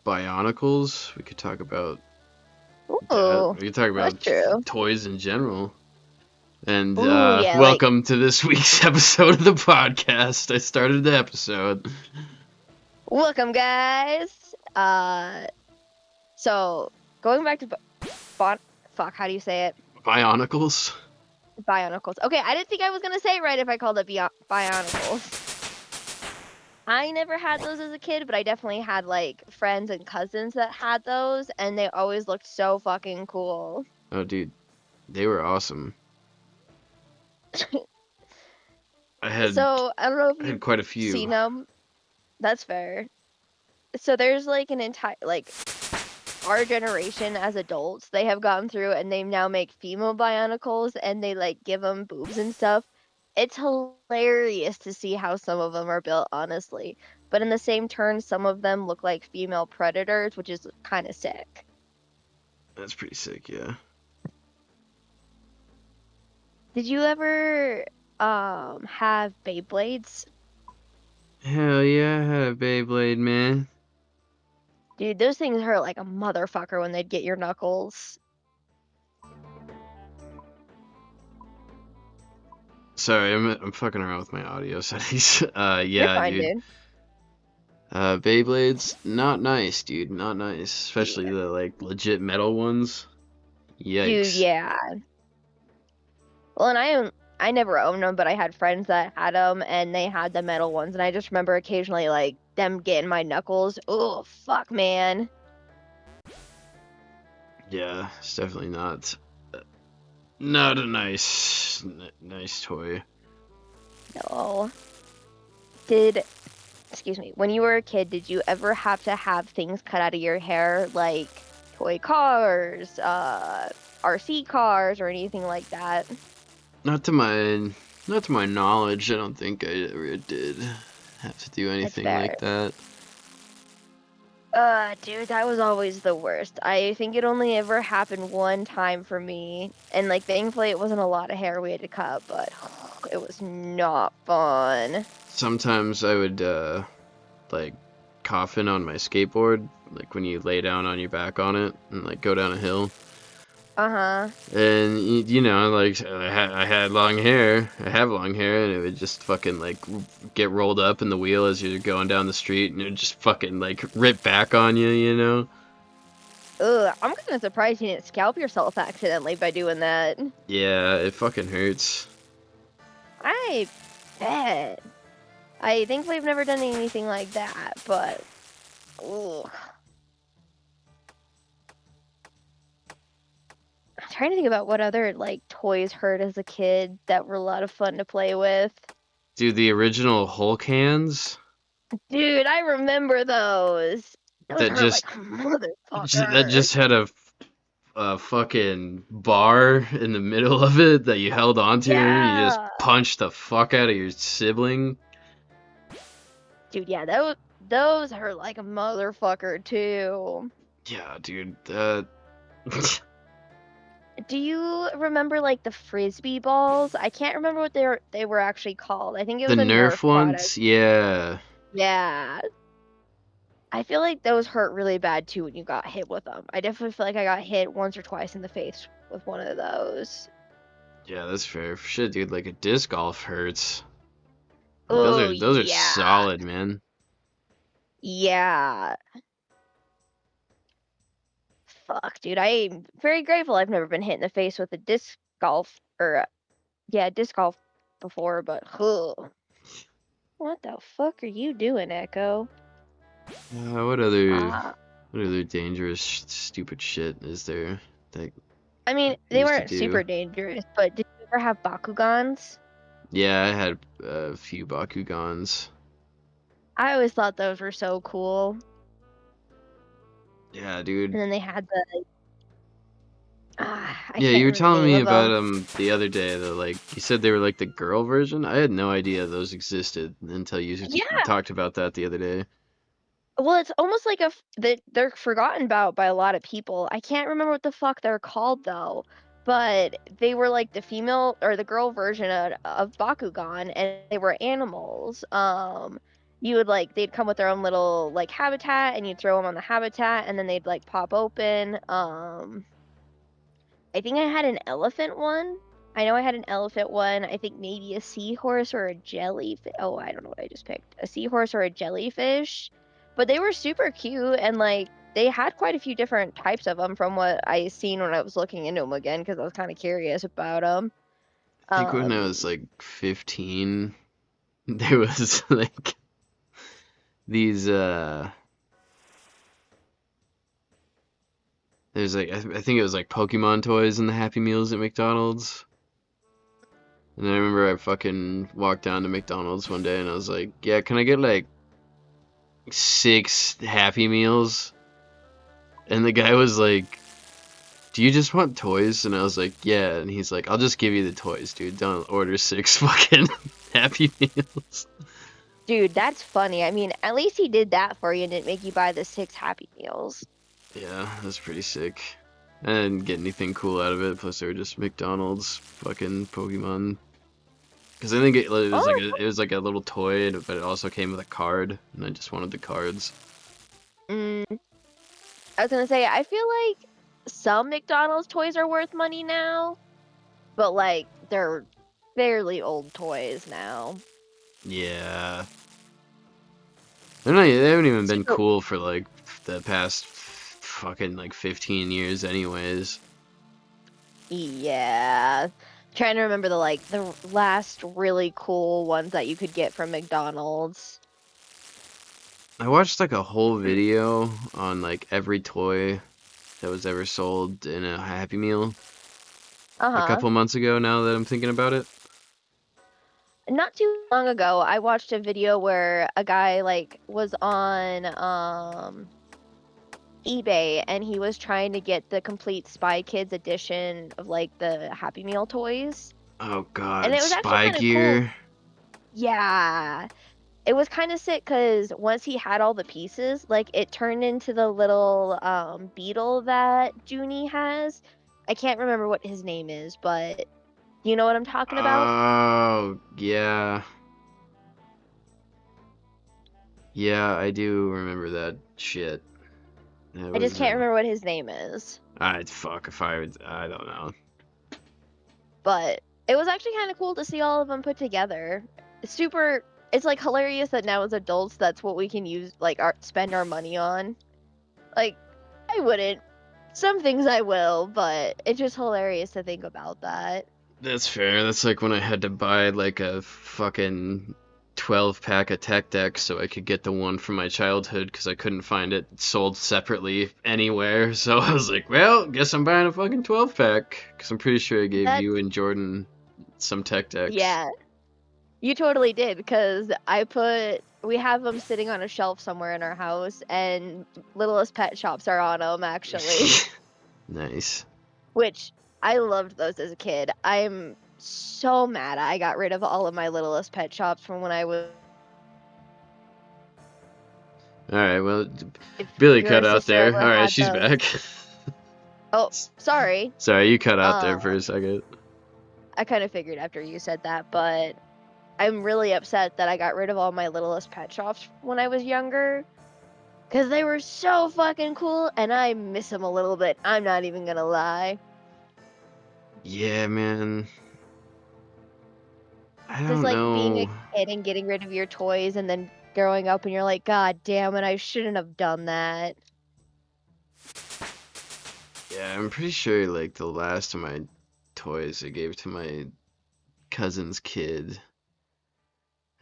Bionicles. We could talk about that. Ooh, We could talk that's about true. toys in general. And Ooh, yeah, like welcome to this week's episode of the podcast. I started the episode. welcome, guys. So going back to bon fuck, how do you say it? Bionicles. Bionicles. Okay, I didn't think I was gonna say it right if I called it Bionicles. I never had those as a kid, but I definitely had like friends and cousins that had those, and they always looked so fucking cool. Oh, dude, they were awesome. I had So I don't know if I had you've quite a seen few. them. That's fair. So there's like an entire like our generation as adults, they have gone through and they now make female Bionicles and they like give them boobs and stuff. It's hilarious to see how some of them are built, honestly. But in the same turn, some of them look like female predators, which is kind of sick. That's pretty sick, yeah. Did you ever have Beyblades? Hell yeah, I had a Beyblade, man. Dude, those things hurt like a motherfucker when they'd get your knuckles. Sorry, I'm fucking around with my audio settings. You're Yeah, fine, dude. dude. Beyblades, not nice, dude. Not nice. Especially Yeah. the like legit metal ones. Dude, Yikes. yeah. Well, and I never owned them, but I had friends that had them, and they had the metal ones, and I just remember occasionally like them getting my knuckles. Oh, fuck, man. Yeah, it's definitely not a nice toy. No. Did excuse me, when you were a kid, did you ever have to have things cut out of your hair like toy cars, RC cars, or anything like that? Not to my not to my knowledge, I don't think I ever did have to do That's anything fair. like that. Dude, that was always the worst. I think it only ever happened one time for me, and like thankfully it wasn't a lot of hair we had to cut, but it was not fun. Sometimes I would like coffin on my skateboard, like when you lay down on your back on it and like go down a hill. Uh-huh. And you know, like I had long hair. I have long hair, and it would just fucking like get rolled up in the wheel as you're going down the street, and it would just fucking like rip back on you, you know? Ugh, I'm kind of surprised you didn't scalp yourself accidentally by doing that. Yeah, it fucking hurts. I bet. I thankfully have never done anything like that, but ugh. I'm trying to think about what other like toys hurt as a kid that were a lot of fun to play with. Dude, the original Hulk hands Dude, I remember those. Those that hurt like just a that motherfucker. just had a fucking bar in the middle of it that you held onto, and you just Yeah. punched the fuck out of your sibling. Dude, yeah, those hurt like a motherfucker too. Yeah, dude. Do you remember like the frisbee balls? I can't remember what they were actually called. I think it The was a Nerf Nerf product. ones, yeah. Yeah. I feel like those hurt really bad too when you got hit with them. I definitely feel like I got hit once or twice in the face with one of those. Yeah, that's fair. Shit, dude, like a disc golf hurts. Like, those Oh are those are yeah. solid, man. Yeah. Fuck, dude. I'm very grateful I've never been hit in the face with a disc golf or yeah, disc golf before, but ugh. What the fuck are you doing, Echo? What other Uh, dangerous stupid shit is there that I mean, you they used to weren't do? super dangerous, but did you ever have Bakugans? Yeah, I had a few Bakugans. I always thought those were so cool. Yeah, dude. And then they had the I Yeah, you can't were remember the telling name me of about them. the other day that like you said they were like the girl version. I had no idea those existed until you Yeah, talked about that the other day. well, it's almost like they're forgotten about by a lot of people. I can't remember what the fuck they're called though, but they were like the female or the girl version of Bakugan, and they were animals. you would like they'd come with their own little like habitat, and you'd throw them on the habitat, and then they'd like pop open. I think I had an elephant one. I know I had an elephant one. I think maybe a seahorse or a jellyfish. Oh, I don't know what I just picked. A seahorse or a jellyfish. But they were super cute, and like they had quite a few different types of them from what I seen when I was looking into them again because I was kind of curious about them. I think when I was like 15, there was like these there's like I think it was like Pokemon toys in the Happy Meals at McDonald's. And I remember I fucking walked down to McDonald's one day and I was like, "Yeah, can I get like 6 Happy Meals?" And the guy was like, "Do you just want toys?" And I was like, "Yeah." And he's like, "I'll just give you the toys, dude. Don't order 6 fucking Happy Meals." Dude, that's funny. I mean, at least he did that for you and didn't make you buy the 6 Happy Meals. Yeah, that's pretty sick. I didn't get anything cool out of it. Plus, they were just McDonald's fucking Pokemon. Because I think it was Oh, like it was like a little toy, but it also came with a card, and I just wanted the cards. mm, I was gonna say, I feel like some McDonald's toys are worth money now, but like they're fairly old toys now. Yeah, they haven't even been Super. cool for like the past fucking like 15 years, anyways. Yeah. Trying to remember the last really cool ones that you could get from McDonald's. I watched like a whole video on like every toy that was ever sold in a Happy Meal a Uh-huh. couple months ago. Now that I'm thinking about it. Not too long ago, I watched a video where a guy like was on eBay and he was trying to get the complete Spy Kids edition of like the Happy Meal toys. Oh And God, it was actually Spy kind of cool. Gear. Yeah. It was kind of sick because once he had all the pieces, like it turned into the little beetle that Junie has. I can't remember what his name is, but you know what I'm talking about? Oh yeah, yeah, I do remember that shit. That I just was can't remember what his name is. I'd fuck if I would. I don't know. But it was actually kind of cool to see all of them put together. It's super. It's like hilarious that now as adults, that's what we can use, like, spend our money on. Like, I wouldn't. Some things I will, but it's just hilarious to think about that. That's fair. That's like when I had to buy like a fucking 12 pack of Tech Decks so I could get the one from my childhood because I couldn't find it sold separately anywhere. So I was like, well, guess I'm buying a fucking 12 pack because I'm pretty sure I gave That's you and Jordan some Tech Decks. yeah, you totally did because we have them sitting on a shelf somewhere in our house, and Littlest Pet Shops are on them actually, Nice. which I loved those as a kid. I'm so mad I got rid of all of my Littlest Pet Shops from when I was. All right, well, If Billy your cut out sister there. All ever right, had she's those. back. Oh, sorry. Sorry, you cut out there for a Um, second. I kind of figured after you said that, but I'm really upset that I got rid of all my Littlest Pet Shops when I was younger. Because they were so fucking cool, and I miss them a little bit. I'm not even gonna lie. Yeah, man. I Just don't like being a know. kid and getting rid of your toys, and then growing up, and you're like, God damn it, I shouldn't have done that. Yeah, I'm pretty sure like the last of my toys I gave to my cousin's kid.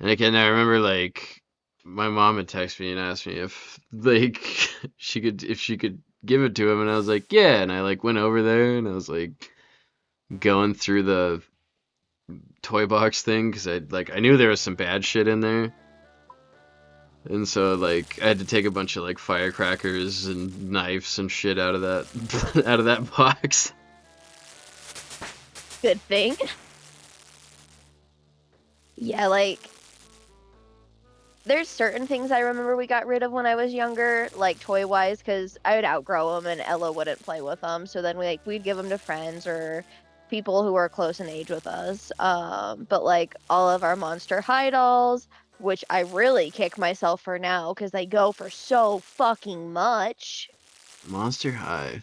And again, I remember like my mom had texted me and asked me if like if she could give it to him, and I was like, yeah. And I like went over there and I was like going through the toy box thing because I knew there was some bad shit in there. And so like I had to take a bunch of like firecrackers and knives and shit out of that out of that box. Good thing. Yeah, like, there's certain things I remember we got rid of when I was younger, like toy-wise, because I would outgrow them and Ella wouldn't play with them. So then we'd give them to friends or people who were close in age with us. But like all of our Monster High dolls, which I really kick myself for now because they go for so fucking much. Monster High.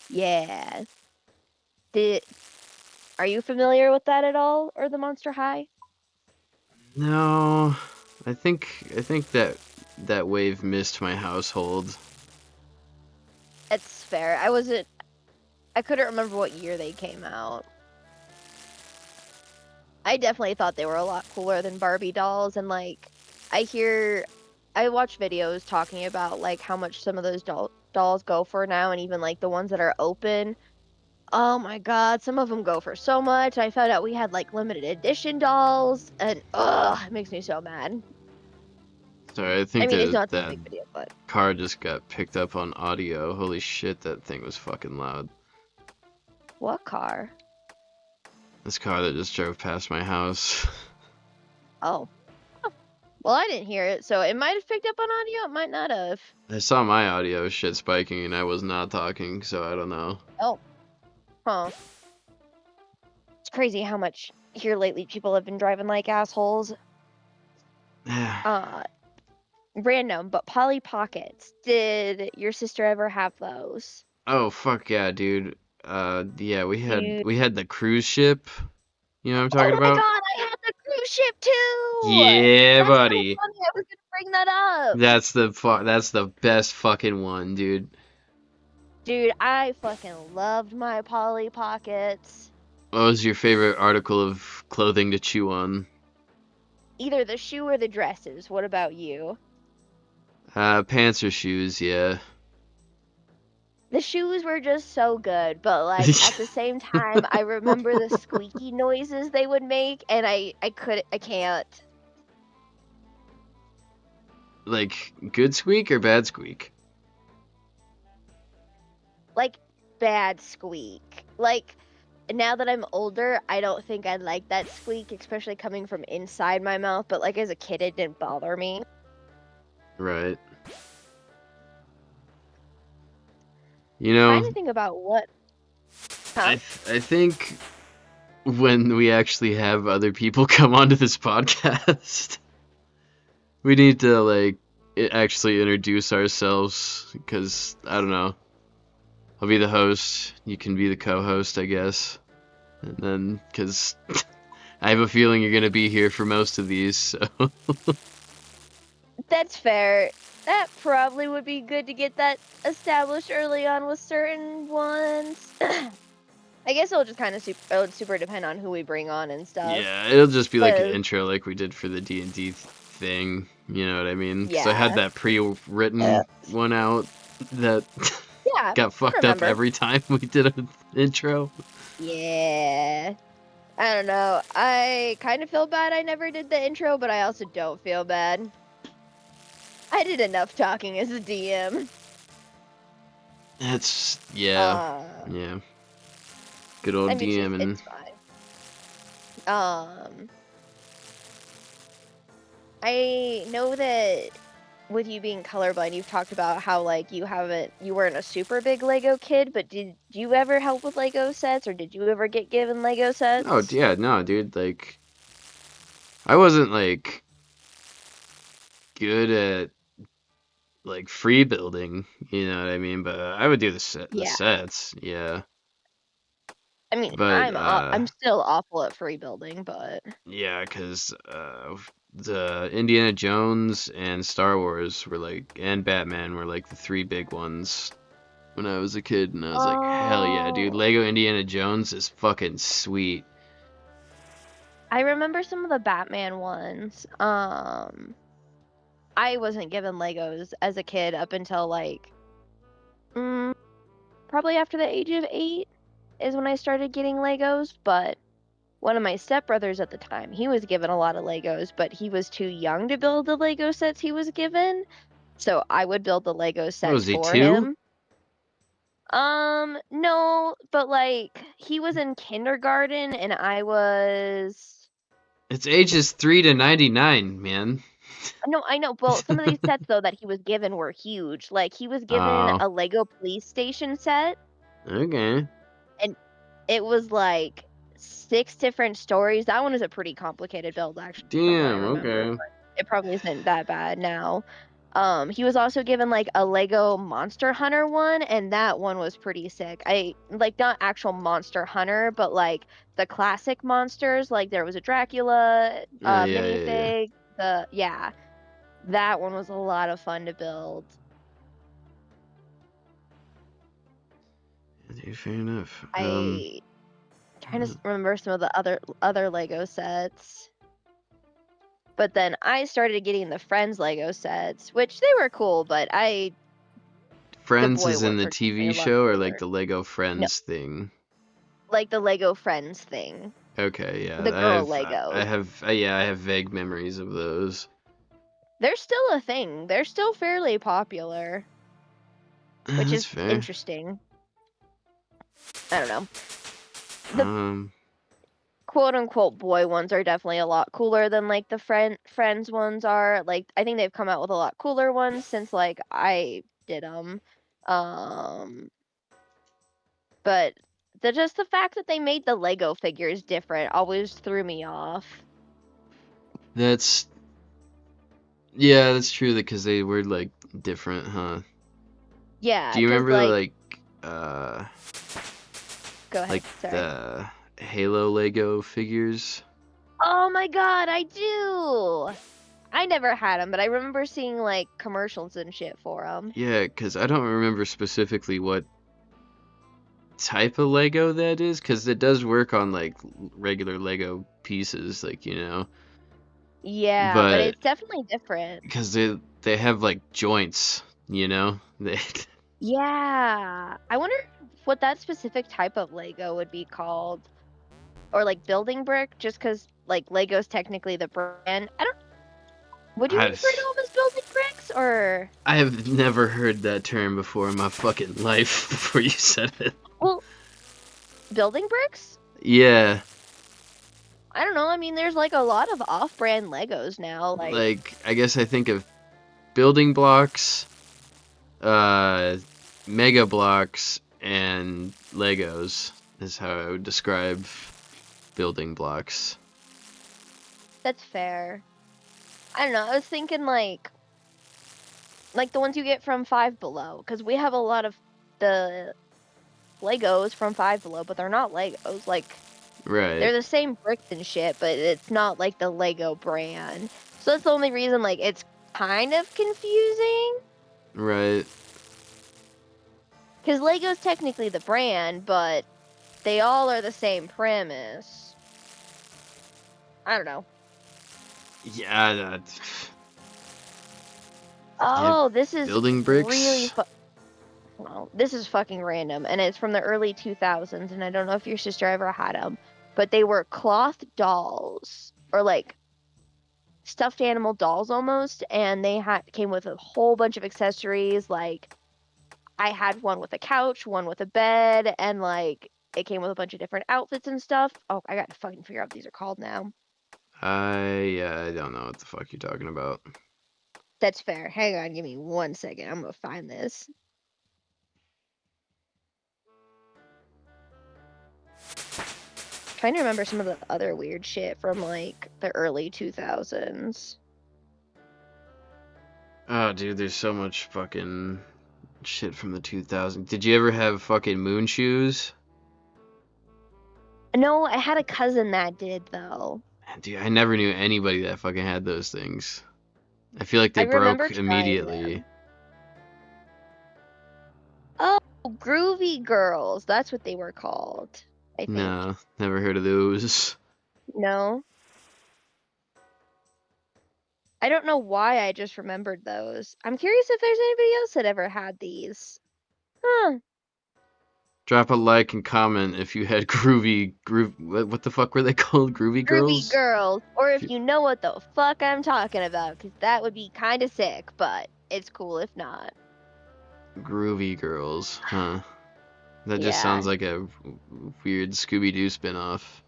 Yeah. Are you familiar with that at all, or the Monster High? No, I think that wave missed my household. It's fair. I couldn't remember what year they came out. I definitely thought they were a lot cooler than Barbie dolls, and like I watch videos talking about like how much some of those dolls go for now, and even like the ones that are open. Oh my god, some of them go for so much. I found out we had like limited edition dolls, and ugh, it makes me so mad. Sorry, I I think mean, it's that not that that big of a deal, but car just got picked up on audio. Holy shit, that thing was fucking loud. what car? This car that just drove past my house. Oh. Well, I didn't hear it, so it might have picked up on audio, it might not have. I saw my audio shit spiking and I was not talking, so I don't know. Oh. Huh. It's crazy how much here lately people have been driving like assholes. Uh, Random, but Polly Pockets. Did your sister ever have those? Oh fuck yeah, dude. Yeah, we had Dude. we had the cruise ship. You know what I'm talking Oh my about? god, I had the cruise ship too! Yeah, That's so buddy. funny, I was gonna bring that up. That's the best fucking one, dude. Dude, I fucking loved my Polly Pockets. What was your favorite article of clothing to chew on? Either the shoe or the dresses. What about you? Pants or shoes, yeah. The shoes were just so good, but like at the same time, I remember the squeaky noises they would make, and I can't. Like good squeak or bad squeak? Like bad squeak. Like now that I'm older, I don't think I like that squeak, especially coming from inside my mouth, but like as a kid it didn't bother me. Right. You Trying know, to think about what I huh? I think when we actually have other people come onto this podcast, we need to like actually introduce ourselves because I don't know. I'll be the host. You can be the co-host, I guess. And then, because I have a feeling you're gonna be here for most of these, so That's fair. That probably would be good to get that established early on with certain ones. I guess it'll just kind of super depend on who we bring on and stuff. yeah, it'll just be like an 'Cause intro, like we did for the D&D thing. You know what I mean? Because I had yeah, that pre-written one out that yeah, got I fucked up remember. every time we did an intro. Yeah. I don't know. I kind of feel bad I never did the intro, but I also don't feel bad. I did enough talking as a DM. That's yeah, Uh, yeah. Good old I mean, DMing. it's fine. Um, I know that with you being colorblind, you've talked about how like you weren't a super big Lego kid, but did you ever help with Lego sets, or did you ever get given Lego Oh sets? yeah, no, dude. Like I wasn't like good at like free building, you know what I mean? But I would do the Yeah. sets, yeah. I mean, But I'm still awful at free building, but yeah, 'cause the Indiana Jones and Star Wars were like and Batman were like the three big ones when I was a kid, and I was like, hell yeah, dude, oh, Lego Indiana Jones is fucking sweet. I remember some of the Batman ones. I wasn't given Legos as a kid up until like mm, probably after the age of 8 is when I started getting Legos, but one of my stepbrothers at the time, he was given a lot of Legos, but he was too young to build the Lego sets he was given. So I would build the Lego What sets was he, for 2? him. No, but like he was in kindergarten and I was It's ages 3 to 99, man. no, I know. Well, some of these sets though that he was given were huge. Like he was given Oh, a Lego police station set okay. and it was like 6 different stories. That one is a pretty complicated build, actually, from what I Damn. remember. Okay. But it probably isn't that bad now. He was also given like a Lego Monster Hunter one, and that one was pretty sick. I like not actual Monster Hunter, but like the classic monsters. Like there was a Dracula Yeah. Yeah. minifig. That one was a lot of fun to build. Dude, fair enough. I trying to remember some of the other Lego sets. But then I started getting the Friends Lego sets, which they were cool, but the Friends boy is in ones the were definitely TV a lot show or like cooler. the Lego No, Friends thing? like the Lego Friends thing. Okay, yeah. The girl Legos. I have vague memories of those. They're still a thing. They're still fairly popular, which That's is fair. interesting. I don't know. The Um, quote unquote boy ones are definitely a lot cooler than like the friends ones are. Like I think they've come out with a lot cooler ones since like I did them. Um but just the fact that they made the Lego figures different always threw me off. that's yeah, that's true because they were like different, huh? Yeah, Do you cuz remember like uh go ahead. like Sorry. the Halo Lego figures? Oh my god, I do. I never had them, but I remember seeing like commercials and shit for them. Yeah, because I don't remember specifically what type of Lego that is, because it does work on like regular Lego pieces, like Yeah, but but it's definitely different. because they have like joints, they Yeah. I wonder what that specific type of Lego would be called. Or like building brick, just because like Lego's technically the brand. I don't. Would you I refer to them as building bricks or? I have never heard that term before in my fucking life before you said it. Well, building bricks? Yeah, I don't know. I mean, there's like a lot of off-brand Legos now. Like, like I guess I think of building blocks, uh, mega blocks, and Legos is how I would describe building blocks. that's fair. I don't know. I was thinking like the ones you get from Five Below, because we have a lot of the Legos from Five Below, but they're not Legos. Like Right, they're the same bricks and shit, but it's not like the Lego brand. So that's the only reason like it's kind of confusing. right. Because Lego's technically the brand, but they all are the same premise. I don't know. Yeah, yeah. Oh, this is Building really bricks. well, this is fucking random, and it's from the early 2000s, and I don't know if your sister ever had them, but they were cloth dolls or like stuffed animal dolls almost, and they had came with a whole bunch of accessories. Like I had one with a couch, one with a bed, and like it came with a bunch of different outfits and stuff. Oh, I got to fucking figure out what these are called now. I don't know what the fuck you're talking about. That's fair. Hang on, give me 1 second. I'm gonna find this. Trying to remember some of the other weird shit from like the early 2000s. Oh, dude, there's so much fucking shit from the 2000s. Did you ever have fucking moon shoes? No, I had a cousin that did though. Dude, I never knew anybody that fucking had those things. I feel like I they remember broke trying immediately. them. Oh, Groovy Girls. That's what they were called, I think. No, never heard of those. No? I don't know why I just remembered those. I'm curious if there's anybody else that ever had these. Huh. Drop a like and comment if you had what the fuck were they called? Groovy Groovy girls? Girls. Or If if you, you know what the fuck I'm talking about, because that would be kind of sick, but it's cool if not. groovy girls, huh? That just Yeah. sounds like a weird Scooby-Doo spin-off.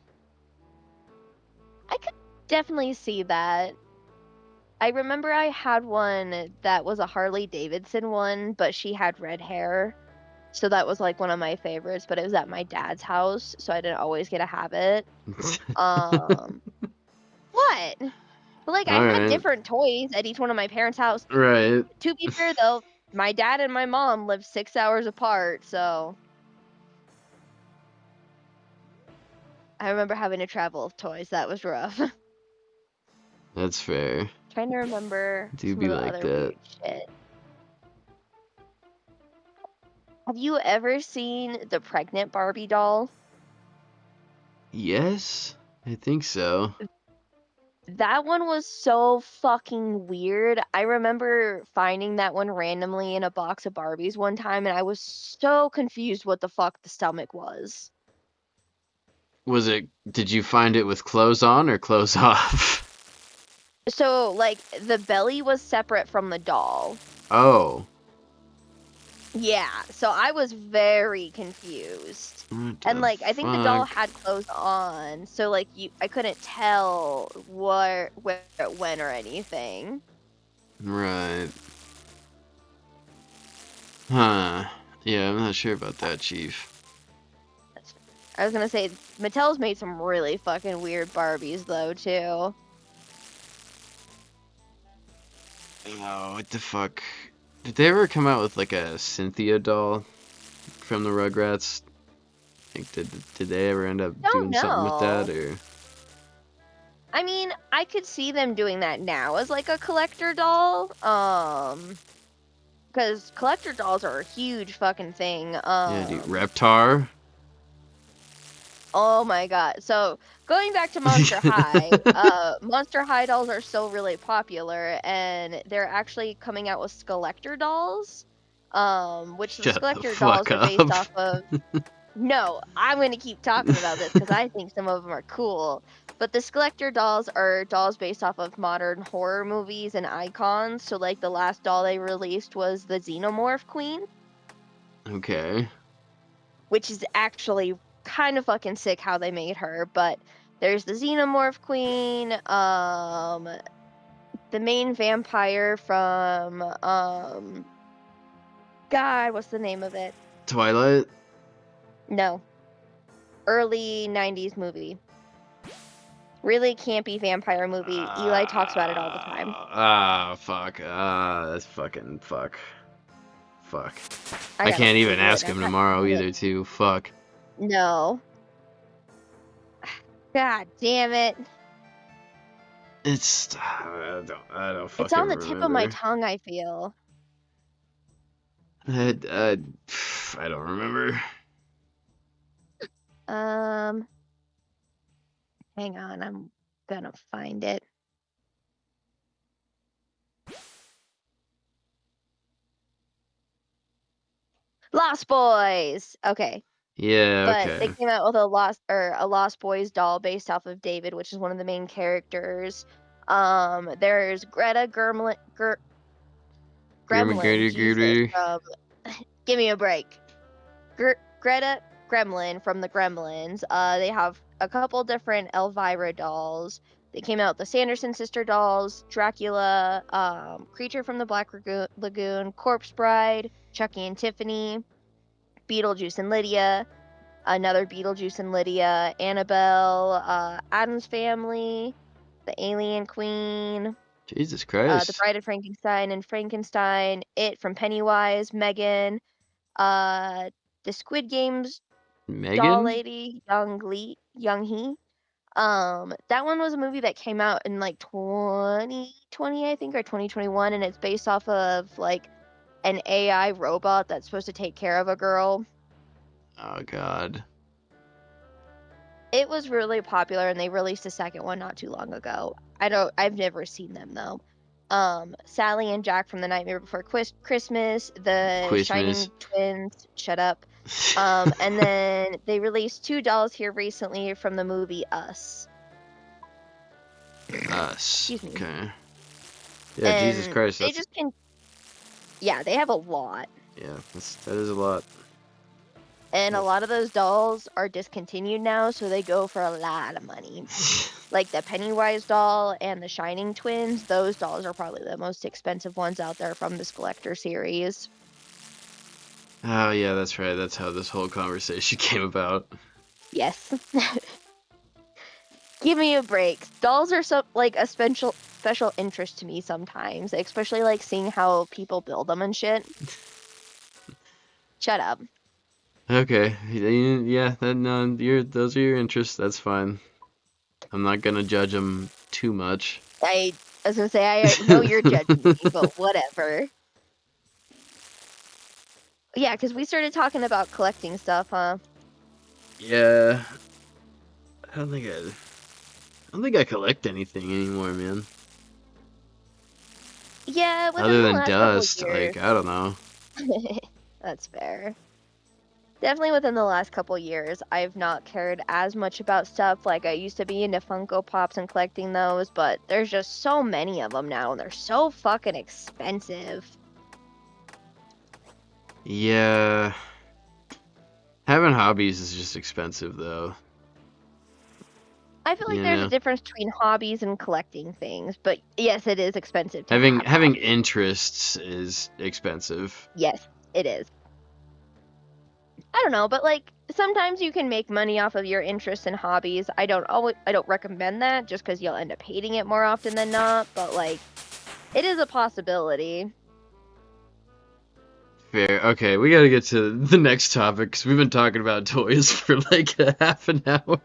I could definitely see that. I remember I had one that was a Harley Davidson one, but she had red hair. So that was like one of my favorites, but it was at my dad's house, so I didn't always get to have it. Um, what? But like I All had right. different toys at each one of my parents' house. Right. To be fair though, my dad and my mom live 6 hours apart, so I remember having to travel with toys. That was rough. That's fair. Trying to remember Do some of be the like other that. weird shit. Have you ever seen the pregnant Barbie doll? Yes, I think so. That one was so fucking weird. I remember finding that one randomly in a box of Barbies one time, and I was so confused what the fuck the stomach was. Was it? Did you find it with clothes on or clothes off? So, like, the belly was separate from the doll. Oh. Yeah, so I was very confused. What And the like I think the doll fuck? had clothes on, so like I couldn't tell where it went or anything. Right. Huh. Yeah, I'm not sure about that, Chief. I was gonna say Mattel's made some really fucking weird Barbies though too. Oh, what the fuck? Did they ever come out with like a Cynthia doll from the Rugrats? Like, did they ever end up Don't doing something with that know. or? I mean, I could see them doing that now as like a collector doll. Because collector dolls are a huge fucking thing. Yeah, dude, Reptar. Oh my god. So going back to Monster High, Monster High dolls are still really popular, and they're actually coming out with Skeletor dolls. Which the Shut the Skeletor fuck dolls are based up. off of. No, I'm gonna keep talking about this because I think some of them are cool. But the Skeletor dolls are dolls based off of modern horror movies and icons. So like the last doll they released was the Xenomorph Queen, Okay. which is actually kind of fucking sick how they made her. But there's the Xenomorph Queen, the main vampire from God, what's the name of it? Twilight. No, early '90s movie. Really campy vampire movie. Eli talks about it all the time. Fuck. That's fucking fuck. Fuck. I I gotta can't even Google it. ask And him I tomorrow can't. either, too. Fuck. No. God damn it. It's I don't It's fucking on the tip of my remember. tongue, I feel. I don't remember. Um, hang on, I'm gonna find it. Lost Boys. Okay. Yeah, But they okay. came out with a Lost Boys doll based off of David, which is one of the main characters. There's Greta Gremlin, Jesus, Gurmy. from Give Me a Break. Greta Gremlin from the Gremlins. They have a couple different Elvira dolls. They came out the Sanderson sister dolls, Dracula, Creature from the Black Lagoon, Corpse Bride, Chucky and Tiffany, Beetlejuice and Lydia, another Beetlejuice and Lydia, Annabelle, Adam's Family, the Alien Queen, Jesus the Christ. Bride of Frankenstein and Frankenstein, It from Pennywise, Megan, uh, the Squid Games doll Megan? lady, Young Hee. That one was a movie that came out in like 2020, I think, or 2021, and it's based off of like an AI robot that's supposed to take care of a girl. Oh god. It was really popular, and they released a second one not too long ago. I've never seen them though. Sally and Jack from The Nightmare Before Christmas, the Quizmas. Shining Twins, shut up. And then they released two dolls here recently from the movie Us. Us. Excuse me. Okay. Yeah, Jesus And Christ, they that's just can, yeah, they have a lot. yeah, that is a lot. And a Yep. lot of those dolls are discontinued now, so they go for a lot of money. Like the Pennywise doll and the Shining Twins, those dolls are probably the most expensive ones out there from this collector series. Oh yeah, that's right. That's how this whole conversation came about. Yes. Give me a break. Dolls are so like a special interest to me sometimes, especially like seeing how people build them and shit. Shut up. Okay, yeah, then those are your interests. That's fine. I'm not gonna judge them too much. I was gonna say I know you're judging me, but whatever. Yeah, because we started talking about collecting stuff, huh? Yeah, I don't think I collect anything anymore, man. Yeah, within Other the than last couple of dust, years. like I don't know. That's fair. Definitely within the last couple years, I've not cared as much about stuff. Like I used to be into Funko Pops and collecting those, but there's just so many of them now, and they're so fucking expensive. Yeah, having hobbies is just expensive though. I feel like You there's a know, difference between hobbies and collecting things, but yes, it is expensive to having have having hobbies. interests is expensive. Yes, it is. I don't know, but like sometimes you can make money off of your interests and hobbies. I don't recommend that just because you'll end up hating it more often than not, but like it is a possibility. Fair. Okay, we gotta get to the next topic because we've been talking about toys for like a half an hour.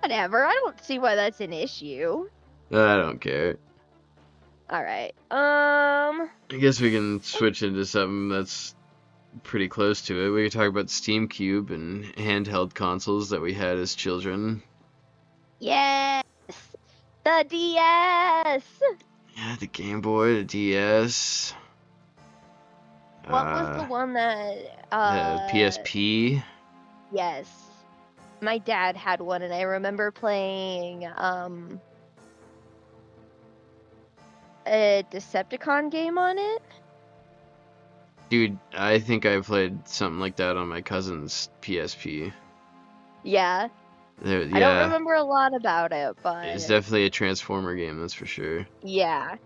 Whatever. I don't see why that's an issue. I don't care. All right. I guess we can switch into something that's pretty close to it. We could talk about Steam Cube and handheld consoles that we had as children. Yes. The DS. Yeah, the Game Boy, the DS, What was uh, the one that the PSP. yes. My dad had one and I remember playing a Decepticon game on it. Dude, I think I played something like that on my cousin's PSP. Yeah. I don't Yeah, remember a lot about it, it's but definitely a Transformer game, that's for sure. yeah.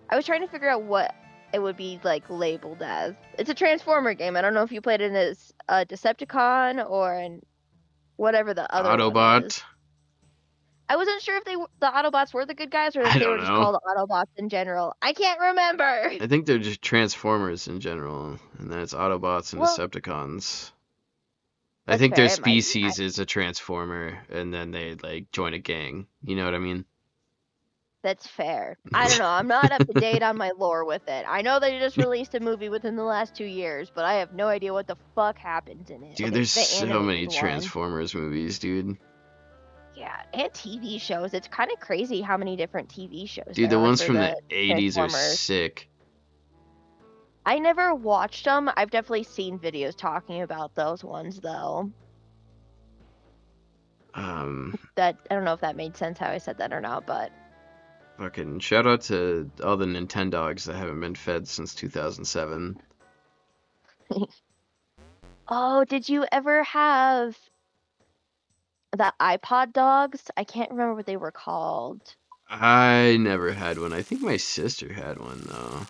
I was trying to figure out what it would be like labeled as. It's a Transformer game. I don't know if you played it as a Decepticon or an whatever the other one is. Autobot? I wasn't sure if the Autobots were the good guys or if I they don't were just know. called Autobots in general. I can't remember. I think they're just Transformers in general, and then it's Autobots and Well, Decepticons. I that's think their fair. It might be. species is a Transformer, and then they like join a gang. You know what I mean? That's fair. I don't know. I'm not up to date on my lore with it. I know they just released a movie within the last 2 years, but I have no idea what the fuck happens in it. Dude, Okay, there's the so many animated one. Transformers movies, dude. Yeah, and TV shows. It's kind of crazy how many different TV shows Dude, there the are ones for from the the 80s are Transformers. sick. I never watched them. I've definitely seen videos talking about those ones though. Um, That I don't know if that made sense how I said that or not, but Fucking shout out to all the Nintendogs that haven't been fed since 2007. oh, did you ever have the iPod dogs? I can't remember what they were called. I never had one. I think my sister had one though.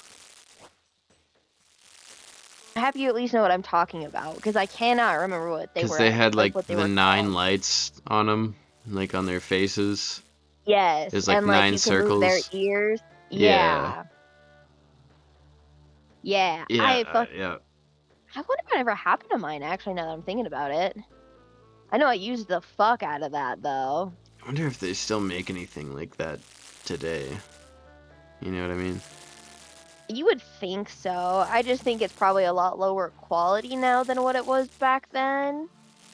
Have you at least know what I'm talking about? Because I cannot remember what they Cause were they had like like what they the were nine called. lights on them, like on their faces. Yes, There's like and like nine you can move their circles. ears. Yeah. Yeah. Yeah. Yeah, yeah. I wonder what ever happened to mine actually now that I'm thinking about it. I know I used the fuck out of that though. I wonder if they still make anything like that today. You know what I mean? You would think so. I just think it's probably a lot lower quality now than what it was back then,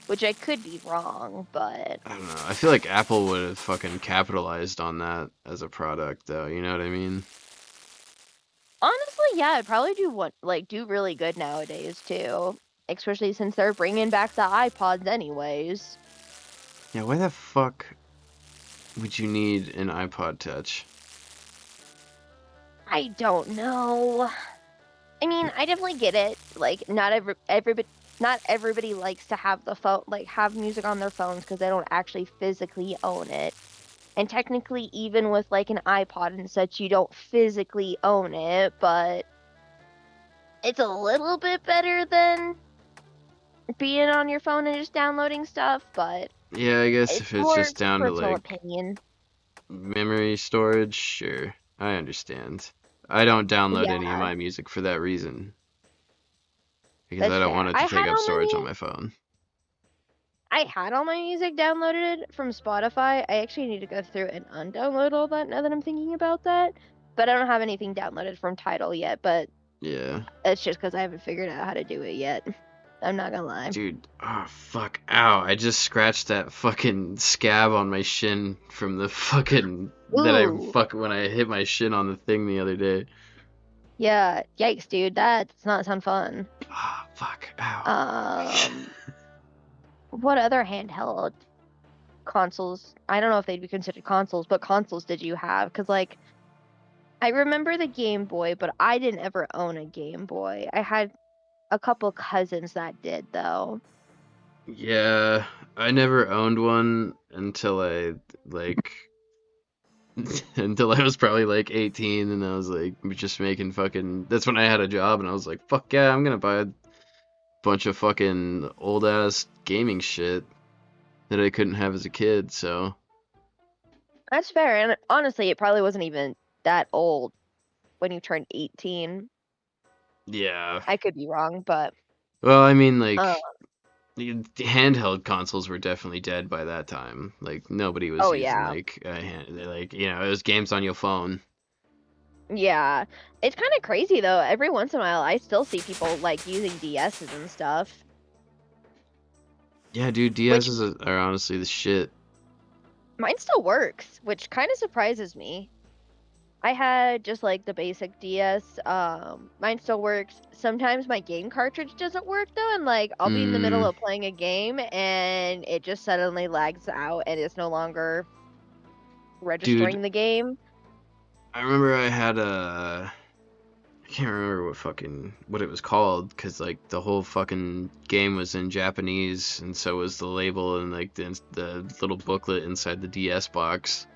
which I could be wrong, but I don't know. I feel like Apple would have fucking capitalized on that as a product though, you know what I mean? honestly, yeah, I'd probably do really good nowadays too, especially since they're bringing back the iPods anyways. Yeah, why the fuck would you need an iPod Touch? I don't know. I mean, I definitely get it. Like, not everybody likes to have the phone, like have music on their phones because they don't actually physically own it. And technically, even with like an iPod and such, you don't physically own it. But It's a little bit better than being on your phone and just downloading stuff, but Yeah, I guess it's if it's more just down to personal like opinion. memory storage, sure. I understand. I don't download any of Yeah, my music for that reason because I that's don't want fair. it to take up storage on my phone. I had all my music downloaded from Spotify. I actually need to go through and undownload all that now that I'm thinking about that. But I don't have anything downloaded from Tidal yet, but Yeah. it's just because I haven't figured out how to do it yet. I'm not gonna lie. Dude, oh fuck, ow, I just scratched that fucking scab on my shin from the fucking, Ooh, when I hit my shin on the thing the other day. yeah, yikes, dude, that does not sound fun. Ah, fuck, ow. Um, what other handheld consoles? I don't know if they'd be considered consoles, but consoles did you have? Because, like, I remember the Game Boy, but I didn't ever own a Game Boy. I had a couple cousins that did, though. Yeah, I never owned one until like, until I was probably like 18 and I was like, just making fucking, that's when I had a job and I was like, fuck yeah, I'm gonna buy a bunch of fucking old ass gaming shit that I couldn't have as a kid, so. That's fair, and honestly, it probably wasn't even that old when you turned 18. Yeah. I could be wrong, but Well, I mean, like, uh, the handheld consoles were definitely dead by that time. Like, nobody was oh using, yeah. like, like, it was games on your phone. Yeah. It's kind of crazy though. Every once in a while, I still see people like using DSs and stuff, Yeah, dude, which DSs are honestly the shit. mine still works, which kind of surprises me. I had just like the basic DS. Mine still works. Sometimes my game cartridge doesn't work though, and like I'll be in the middle Mm, of playing a game and it just suddenly lags out and it's no longer dude, registering the game. I remember I had I can't remember what it was called, because, like, the whole fucking game was in Japanese, and so was the label and, like, the little booklet inside the DS box.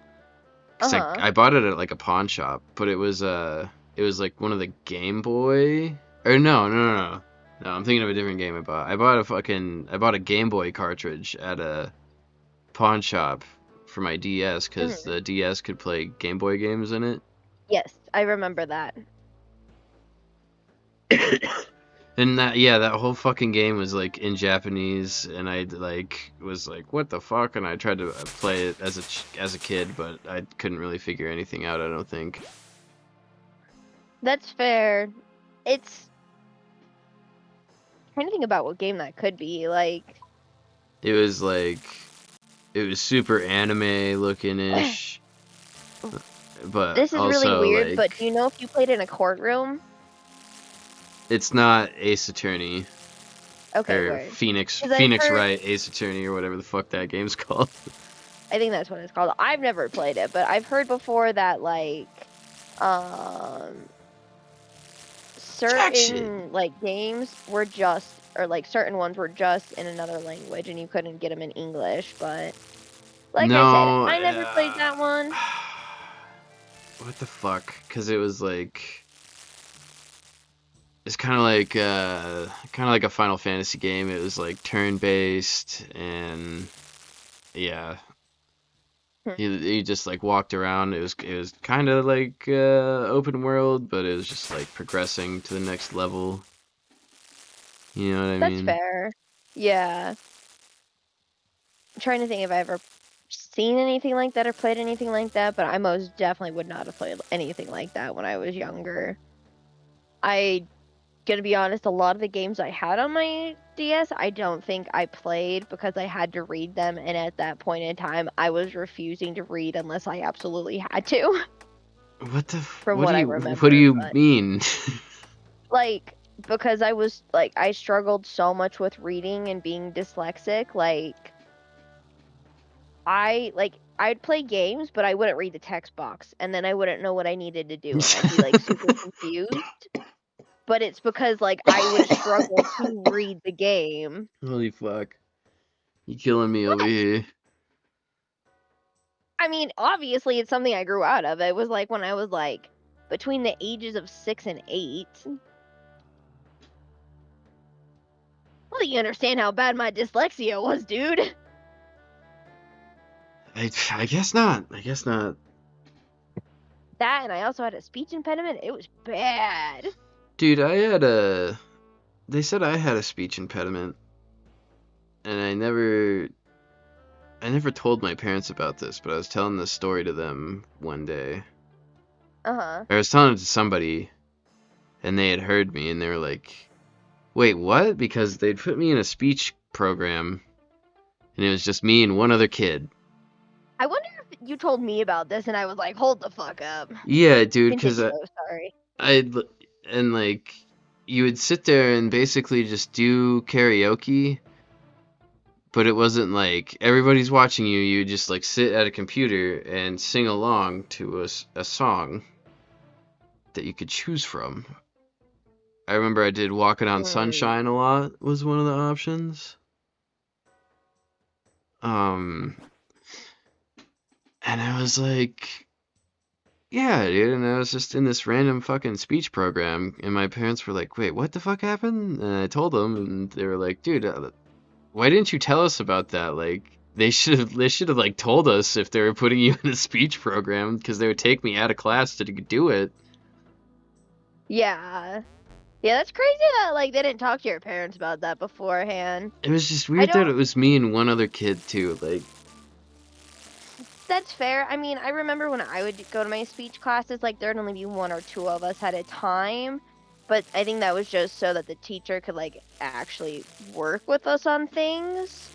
Cause Uh-huh. I bought it at like a pawn shop, but it was like one of the Game Boy, or no, I'm thinking of a different game I bought. I bought a Game Boy cartridge at a pawn shop for my DS because Mhm. the DS could play Game Boy games in it. Yes, I remember that. And that whole fucking game was like in Japanese, and I like was like, what the fuck? And I tried to play it as a kid, but I couldn't really figure anything out. I don't think. That's fair. It's trying to think about what game that could be. Like, It was like it was super anime looking ish, but this is really also weird, but do like you know if you played in a courtroom? it's not Ace Attorney Okay, or word. Because I've Phoenix heard, Wright Ace Attorney or whatever the fuck that game's called. I think that's what it's called. I've never played it, but I've heard before that um, Jack shit. certain like games were just, or like certain ones were just in another language, and you couldn't get them in English. But like I said, No, I never played that one. what the fuck? Because it was like it's kind of like a Final Fantasy game. It was like turn based and yeah, Hmm. he just like walked around. It was kind of like open world, but it was just like progressing to the next level. You know what I That's mean? fair. Yeah. I'm trying to think if I ever seen anything like that or played anything like that, but I most definitely would not have played anything like that when I was younger. I gonna be honest, a lot of the games I had on my DS, I don't think I played because I had to read them, and at that point in time, I was refusing to read unless I absolutely had to, from what I What do remember. you But mean? like, because I was like, I struggled so much with reading and being dyslexic, like I'd play games, but I wouldn't read the text box, and then I wouldn't know what I needed to do, and I'd be like super confused. But it's because like I would struggle to read the game. Holy fuck. You killing me over What? here. I mean, obviously it's something I grew out of. It was like when I was like between the ages of 6 and 8. think you understand how bad my dyslexia was, dude. I guess not. I guess not. That, and I also had a speech impediment. It was bad. Dude, I had a. They said I had a speech impediment, and I never told my parents about this, but I was telling this story to them one day. Uh-huh. I was telling it to somebody, and they had heard me, and they were like, "Wait, what?" Because they'd put me in a speech program, and it was just me and one other kid. I wonder if you told me about this and I was like, hold the fuck up. Yeah, dude, because Continue, though, sorry. I'd and like you would sit there and basically just do karaoke, but it wasn't like everybody's watching you. You just like sit at a computer and sing along to a song that you could choose from. I remember I did Walking on Mm. Sunshine a lot was one of the options. Um, and I was like, yeah, dude, and I was just in this random fucking speech program, and my parents were like, wait, what the fuck happened? And I told them, and they were like, dude, why didn't you tell us about that? Like, they should have like told us if they were putting you in a speech program, because they would take me out of class to do it. Yeah. Yeah, that's crazy that, like, they didn't talk to your parents about that beforehand. It was just I weird that don't, it was me and one other kid too. Like, that's fair. I mean, I remember when I would go to my speech classes, like, there'd only be one or two of us at a time. But I think that was just so that the teacher could, like, actually work with us on things.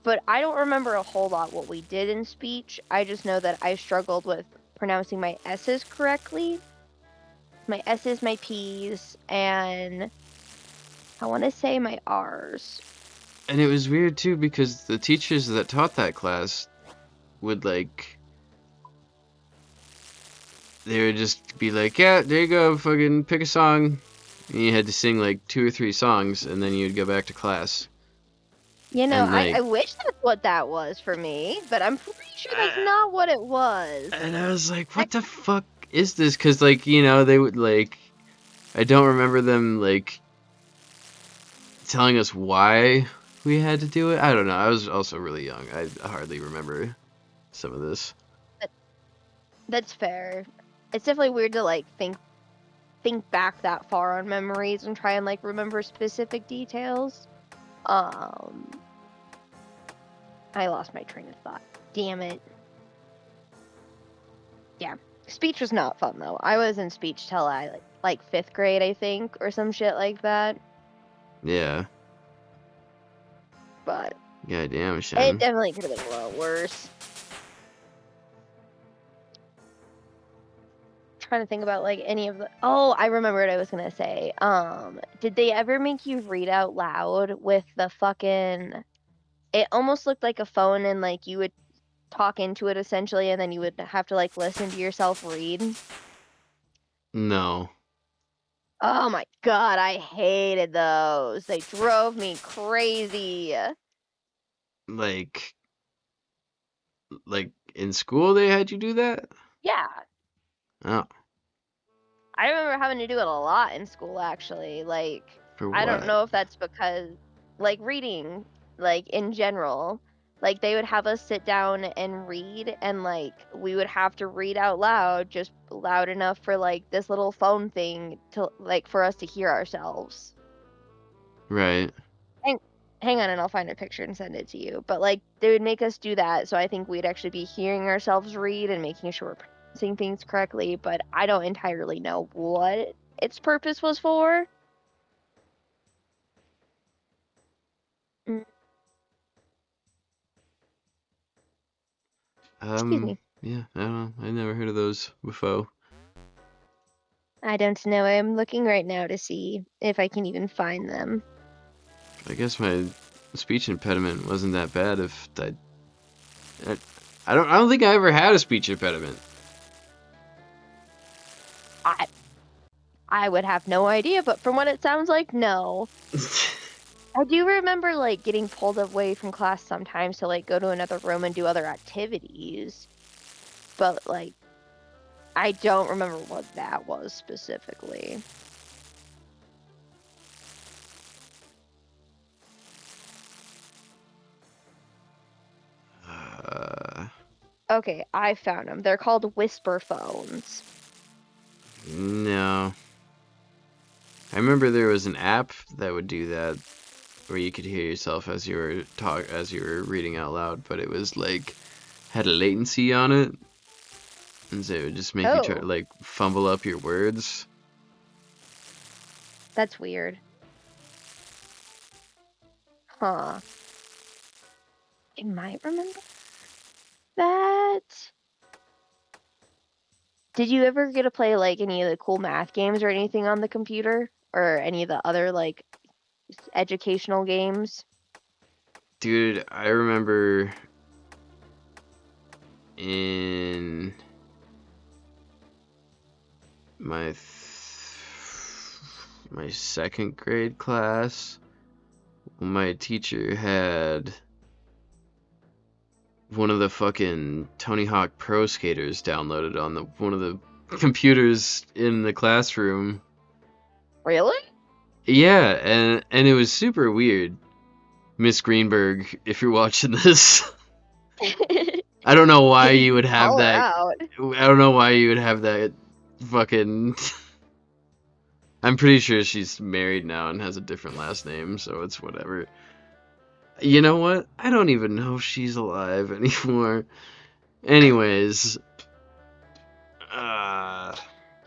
But I don't remember a whole lot what we did in speech. I just know that I struggled with pronouncing my S's correctly. My S's, my P's, and I want to say my R's. and it was weird too because the teachers that taught that class would like they would just be like, yeah, there you go, fucking pick a song. And you had to sing like 2 or 3 songs, and then you'd go back to class. You know, And I like, wish that's what that was for me, but I'm pretty sure that's not what it was. and I was like, I, what the fuck is this? Because like, they would like, I don't remember them like telling us why we had to do it. I don't know. I was also really young. I hardly remember some of this. that, that's fair. It's definitely weird to like think back that far on memories and try and like remember specific details. Um, I lost my train of thought. Damn it. Yeah. Speech was not fun though. I was in speech till I like 5th grade, I think, or some shit like that. Yeah. But God damn, it Shem. definitely could have been a lot worse. Trying to think about like any of the I remember what I was gonna say. Did they ever make you read out loud with the fucking it almost looked like a phone and like you would talk into it essentially and then you would have to like listen to yourself read? No. Oh my god, I hated those. They drove me crazy. Like, like in school they had you do that? Yeah, Oh, I remember having to do it a lot in school actually. Like, for I don't what? know if that's because, like, reading, like, in general, like, they would have us sit down and read, and, like, we would have to read out loud, just loud enough for, like, this little phone thing to, like, for us to hear ourselves. Right. Hang, hang on, and I'll find a picture and send it to you. But, like, they would make us do that, so I think we'd actually be hearing ourselves read and making sure we're pronouncing things correctly, but I don't entirely know what its purpose was for. Mm, excuse me. Yeah, I don't know. I never heard of those before. I don't know. I'm looking right now to see if I can even find them. I guess my speech impediment wasn't that bad if I, I don't think I ever had a speech impediment. I I would have no idea, but from what it sounds like, no. I do remember like getting pulled away from class sometimes to like go to another room and do other activities, but like I don't remember what that was specifically. Okay, I found them. They're called whisper phones. No. I remember there was an app that would do that, where you could hear yourself as you were reading out loud, but it was like had a latency on it, and so it would just make you try to Oh, like fumble up your words. that's weird. Huh. I might remember that. Did you ever get to play like any of the cool math games or anything on the computer? Or any of the other like educational games? Dude, I remember in my my second grade class, my teacher had one of the fucking Tony Hawk Pro Skaters downloaded on the one of the computers in the classroom. Really? Yeah, and it was super weird. Miss Greenberg, if you're watching this, I don't know why you would have Call her that. out. I don't know why you would have that fucking. I'm pretty sure she's married now and has a different last name, so it's whatever. You know what? I don't even know if she's alive anymore. Anyways,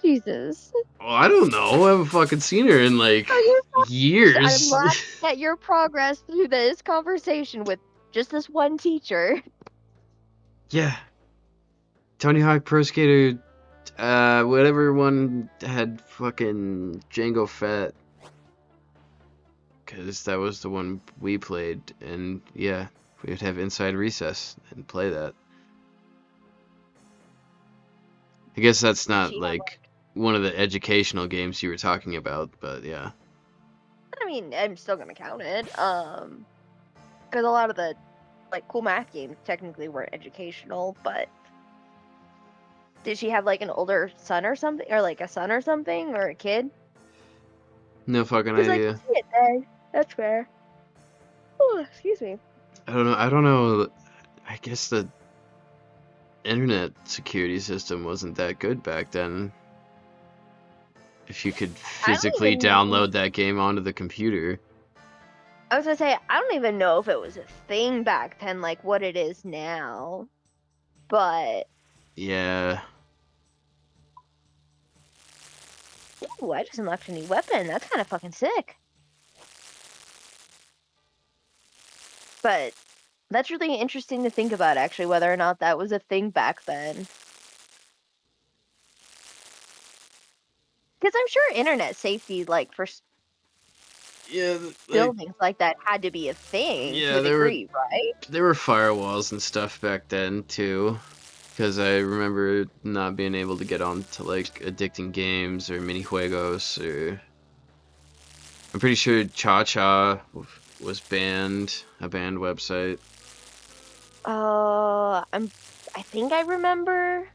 Jesus. well, I don't know. I haven't fucking seen her in like Oh, you're fine. I'm years. laughing at your progress through this conversation with just this one teacher. Yeah, Tony Hawk Pro Skater, whatever one had fucking Django Fett, because that was the one we played, and yeah, we would have Inside Recess and play that. I guess that's Did not she have like one of the educational games you were talking about, but yeah. I mean, I'm still gonna count it. Because a lot of the like cool math games technically weren't educational, but did she have like an older son or something, or like a son or something, or a kid? No fucking Because I can idea. see it then. That's fair. Oh, excuse me. I don't know. I don't know. I guess the internet security system wasn't that good back then. If you could I don't physically even. download that game onto the computer. I was gonna say I don't even know if it was a thing back then, like what it is now. But Yeah. ooh, I just unlocked a new weapon. That's kind of fucking sick. But that's really interesting to think about, actually, whether or not that was a thing back then. Because I'm sure internet safety, like for Yeah, like buildings like that, had to be a thing to yeah, a degree, right? there were firewalls and stuff back then too. Because I remember not being able to get on to like addicting games or minijuegos or I'm pretty sure Cha Cha was banned, a banned website. I think I remember.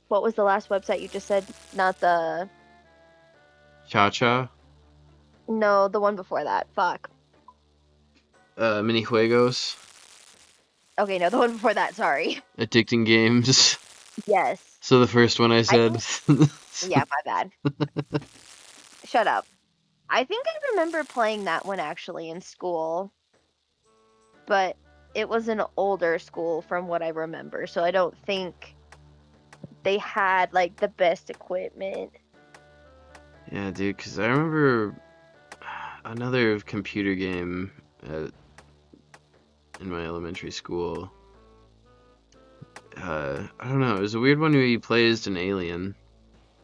What was the last website you just said? Not the Cha Cha, no, the one before that. Fuck. minijuegos, Okay, no, the one before that. Sorry. addicting games. Yes, So the first one I I said. think. Yeah, my bad. Shut up. I think I remember playing that one actually in school, but it was an older school from what I remember, so I don't think they had like the best equipment. Yeah, dude, because I remember another computer game in my elementary school. I don't know. It was a weird one where you play as an alien.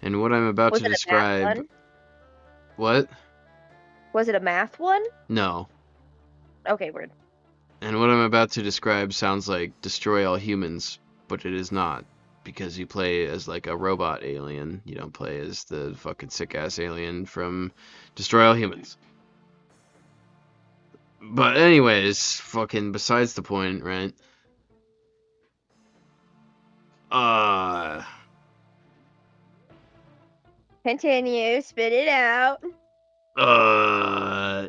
And what I'm about Was to it a math describe. one? What? Was it a math one? No. Okay, weird. And what I'm about to describe sounds like Destroy All Humans, but it is not. Because you play as like a robot alien. You don't play as the fucking sick ass alien from Destroy All Humans. But anyways, fucking besides the point, right? Uh Continue, spit it out.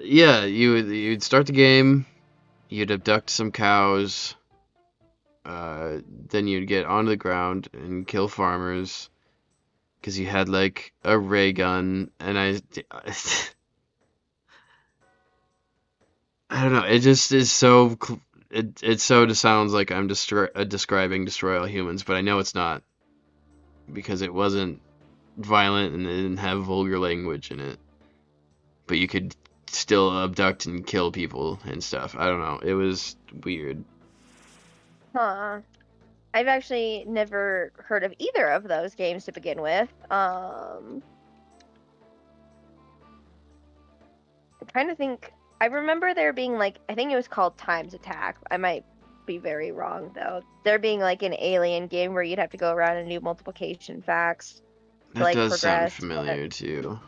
yeah, you'd start the game, you'd abduct some cows, then you'd get onto the ground and kill farmers because you had like a ray gun, and I don't know. It just is so. It so just sounds like I'm describing Destroy All Humans, but I know it's not because it wasn't violent and it didn't have vulgar language in it. But you could still abduct and kill people and stuff. I don't know. It was weird. Huh. I've actually never heard of either of those games to begin with. I'm trying to think. I remember there being like, I think it was called Times Attack. I might be very wrong though. There being like an alien game where you'd have to go around and do multiplication facts to That like does sound progress. But familiar too.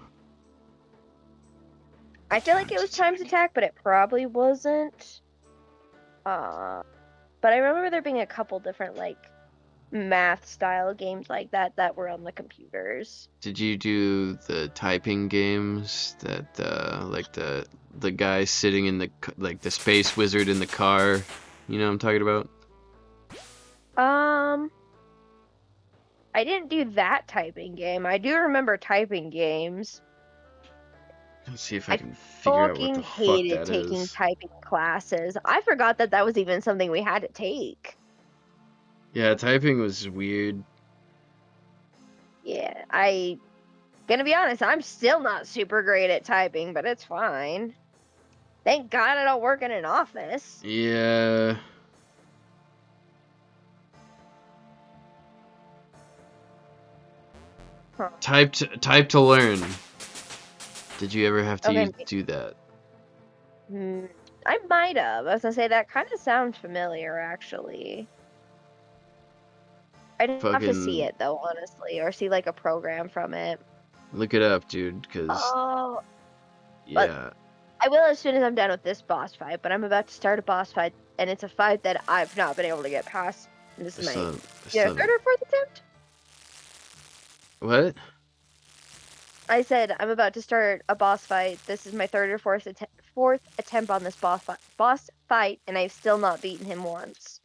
I feel like it was Times Attack. Attack, but it probably wasn't. But I remember there being a couple different like math style games like that were on the computers. Did you do the typing games that like the guy sitting in the like the space wizard in the car? You know what I'm talking about? I didn't do that typing game. I do remember typing games. Let's see if I I can figure out what fucking the fuck hated that taking is. typing classes. I forgot that was even something we had to take. Yeah, typing was weird. Yeah, gonna be honest, I'm still not super great at typing, but it's fine. Thank God I don't work in an office. Yeah. Huh. Type to learn. Did you ever have to Okay, do that? I might have. I was gonna say that kind of sounds familiar, actually. I'd have to see Fucking it though, honestly, or see like a program from it. look it up, dude, cause Oh, but yeah. I will as soon as I'm done with this boss fight. But I'm about to start a boss fight, and it's a fight that I've not been able to get past. And this I is my still, I third still haven't. or fourth attempt. What? I said I'm about to start a boss fight. This is my third or fourth attempt on this boss fight, and I've still not beaten him once.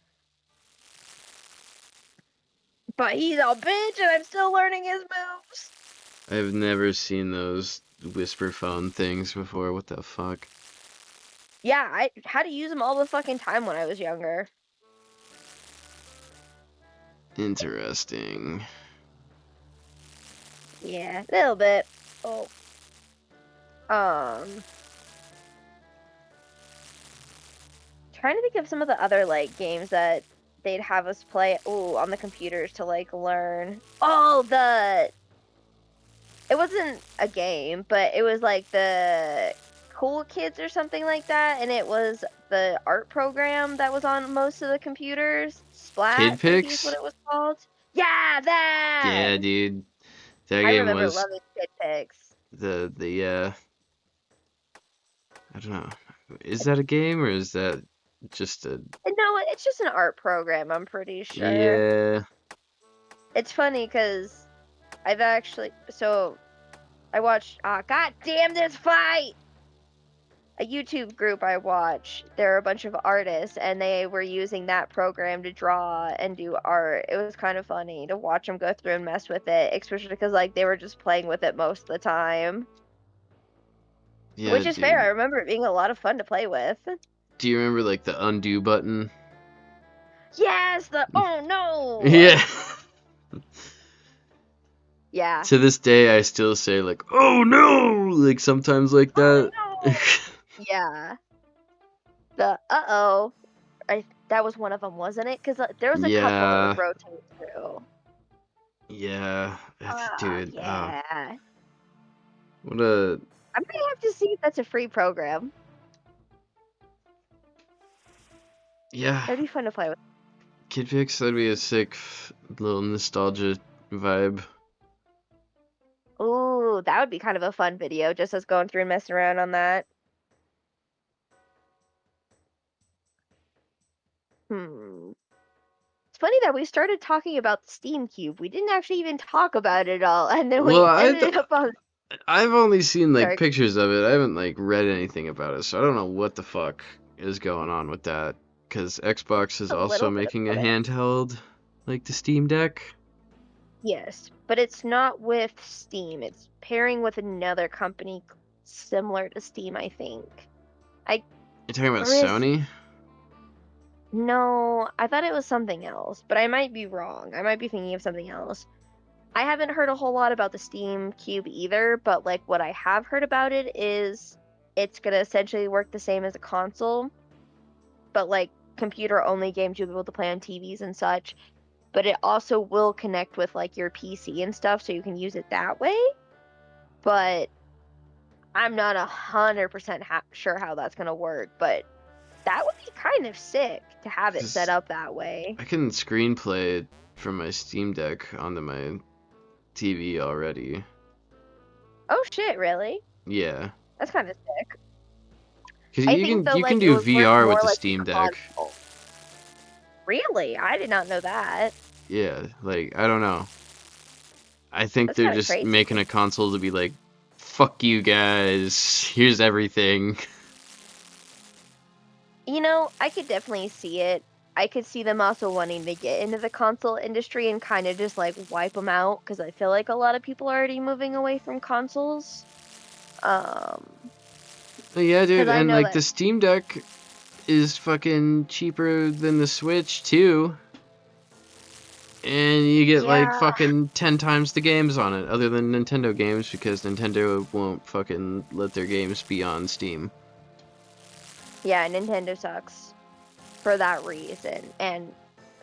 But he's a bitch, and I'm still learning his moves. I've never seen those whisper phone things before. What the fuck? Yeah, I had to use them all the fucking time when I was younger. Interesting. Yeah, a little bit. Oh. Trying to think of some of the other like games that they'd have us play on the computers to like learn. It wasn't a game, but it was like the Cool Kids or something like that, and it was the art program that was on most of the computers. Kid Splat, I think is what pics? it was called. Yeah, that. Yeah, dude. That I game remember was loving Kid Pics. the I don't know. Is that a game or is that just a No, it's just an art program, I'm pretty sure. yeah. It's funny because I've actually I watched God damn this fight! A YouTube group I watch. There are a bunch of artists and they were using that program to draw and do art. It was kind of funny to watch them go through and mess with it, especially because like they were just playing with it most of the time. Yeah, Which is fair. I dude. remember it being a lot of fun to play with. Do you remember like the undo button? Yes, the oh no. Yeah. Yeah. To this day I still say like, "Oh no!" like sometimes like Oh that. no. Yeah. The uh-oh. That was one of them, wasn't it? Because there was a couple that would Yeah. rotate through. Yeah. Dude, oh. Yeah. What a I might have to see if that's a free program. yeah. That'd be fun to play with. Kid pics, that'd be a sick little nostalgia vibe. Ooh, that would be kind of a fun video, just us going through and messing around on that. It's funny that we started talking about the Steam Cube. We didn't actually even talk about it all, and then Well, we ended up on. I've only seen like Sorry. pictures of it. I haven't like read anything about it, so I don't know what the fuck is going on with that. because Xbox is A also little bit making a about it. handheld like the Steam Deck. Yes, but it's not with Steam. It's pairing with another company similar to Steam, I think. You're talking about Or is Sony? No, I thought it was something else, but I might be wrong. I might be thinking of something else. I haven't heard a whole lot about the Steam Cube either, but like what I have heard about it is it's gonna essentially work the same as a console, but like computer only games you'll be able to play on TVs and such. But it also will connect with like your PC and stuff, so you can use it that way. But I'm not 100% sure how that's gonna work. But that would be kind of sick to have it set 'Cause up that way. I can screenplay from my Steam Deck onto my TV already. Oh shit, really? Yeah, That's kind of sick. because I you think can though, you can like it do would work VR with more the like a Steam Deck. console. Really? I did not know that. Yeah, like I don't know. I think That's they're kind of just crazy. making a console to be like, fuck you guys, here's everything. You know, I could definitely see it. I could see them also wanting to get into the console industry and kind of just like wipe them out because I feel like a lot of people are already moving away from consoles. Yeah, dude, Because I and know like that. the Steam Deck is fucking cheaper than the Switch too. And you get like Yeah, fucking 10 times the games on it, other than Nintendo games, because Nintendo won't fucking let their games be on Steam. yeah, Nintendo sucks for that reason and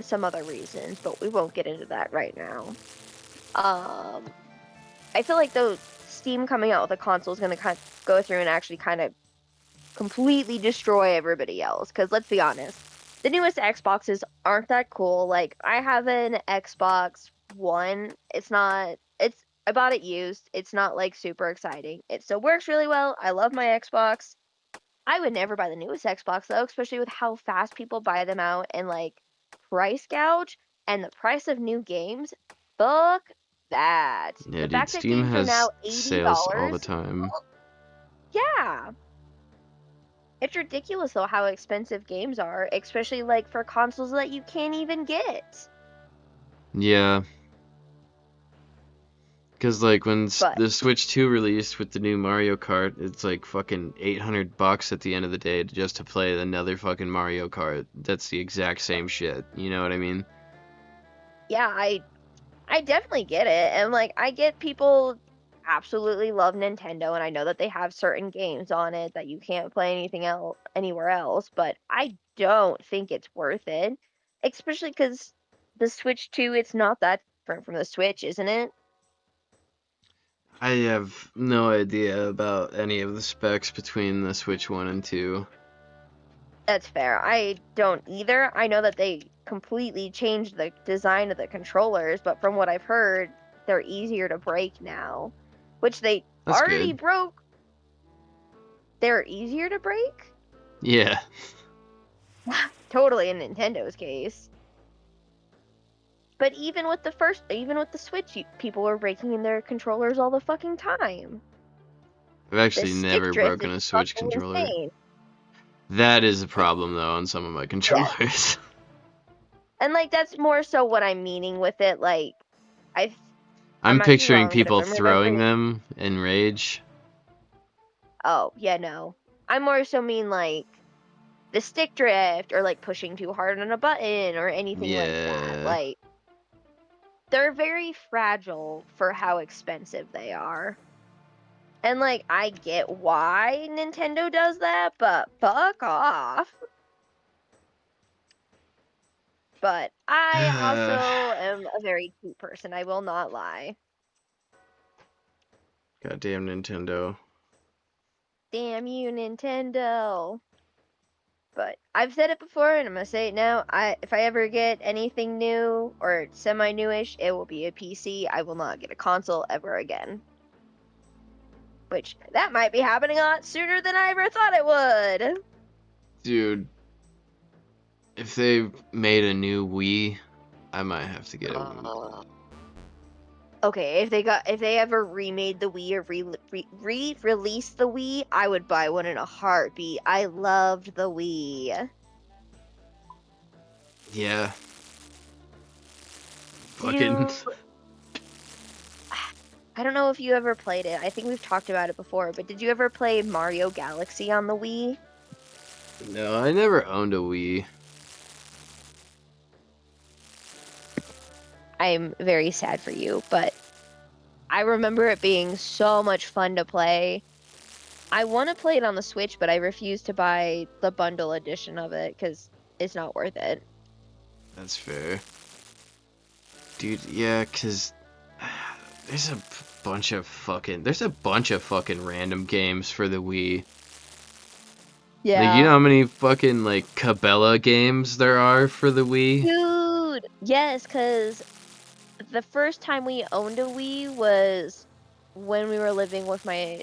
some other reasons, but we won't get into that right now. Um, I feel like though Steam coming out with a console is going to kind of go through and actually kind of completely destroy everybody else. Because let's be honest, the newest Xboxes aren't that cool. Like I have an Xbox One. It's not. It's I bought it used. It's not like super exciting. It still works really well. I love my Xbox. I would never buy the newest Xbox though, especially with how fast people buy them out and like price gouge and the price of new games. Fuck that. Yeah, The dude, fact that Steam games are has now sales all the $80. time. Yeah. It's ridiculous though how expensive games are, especially like for consoles that you can't even get. Yeah, because like when But the Switch 2 released with the new Mario Kart, it's like fucking $800 at the end of the day just to play another fucking Mario Kart. That's the exact same shit. You know what I mean? yeah, I definitely get it. And like I get people absolutely love Nintendo and I know that they have certain games on it that you can't play anything else anywhere else, but I don't think it's worth it. Especially cuz the Switch 2 it's not that different from the Switch, isn't it? I have no idea about any of the specs between the Switch 1 and 2. That's fair. I don't either. I know that they completely changed the design of the controllers, but from what I've heard, they're easier to break now, which they That's already good. broke. They're easier to break? Yeah. Totally in Nintendo's case. But even with the Switch, people were breaking in their controllers all the fucking time. I've The actually stick never drift broken is a Switch fucking controller. insane. That is a It, problem though on some of my yeah. controllers. And like that's more so what I'm meaning with it. Like I I I'm might be picturing wrong, but if people I'm throwing remembering. them in rage. Oh, yeah, no. I more so mean like the stick drift or like pushing too hard on a button or anything like that. Yeah. Like they're very fragile for how expensive they are. And like I get why Nintendo does that, but fuck off. But I also am a very cute person, I will not lie. Goddamn Nintendo. Damn you, Nintendo. But I've said it before and I'm gonna say it now. If I ever get anything new or semi-newish, it will be a PC. I will not get a console ever again. Which that might be happening a lot sooner than I ever thought it would. Dude, if they made a new Wii, I might have to get a Wii. Okay, if they ever remade the Wii or re-released the Wii, I would buy one in a heartbeat. I loved the Wii. Yeah. Fucking. You, I don't know if you ever played it. I think we've talked about it before, but did you ever play Mario Galaxy on the Wii? No, I never owned a Wii. I'm very sad for you, but I remember it being so much fun to play. I want to play it on the Switch, but I refuse to buy the bundle edition of it because it's not worth it. That's fair. Dude, yeah, cause there's a bunch of fucking random games for the Wii. Like, you know how many fucking like Cabela games there are for the Wii? Dude, yes, because the first time we owned a Wii was when we were living with my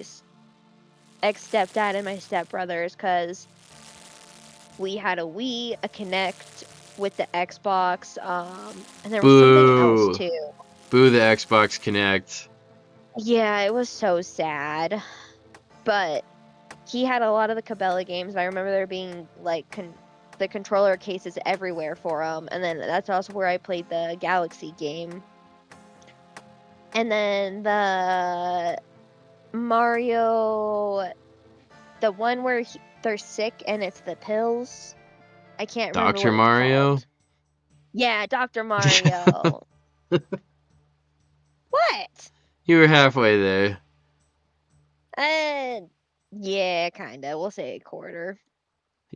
ex-stepdad and my stepbrothers, because we had a Wii, a Kinect with the Xbox, and there was something else Boo! too. Boo the Xbox Kinect. Yeah, it was so sad. But he had a lot of the Cabela games. I remember there being like the controller cases everywhere for them, and then that's also where I played the Galaxy game. And then the Mario, the one where they're sick and it's the pills. I can't remember Dr. what it's Mario? called. Yeah, Dr. Mario. What? You were halfway there. Yeah, kinda. We'll say a quarter.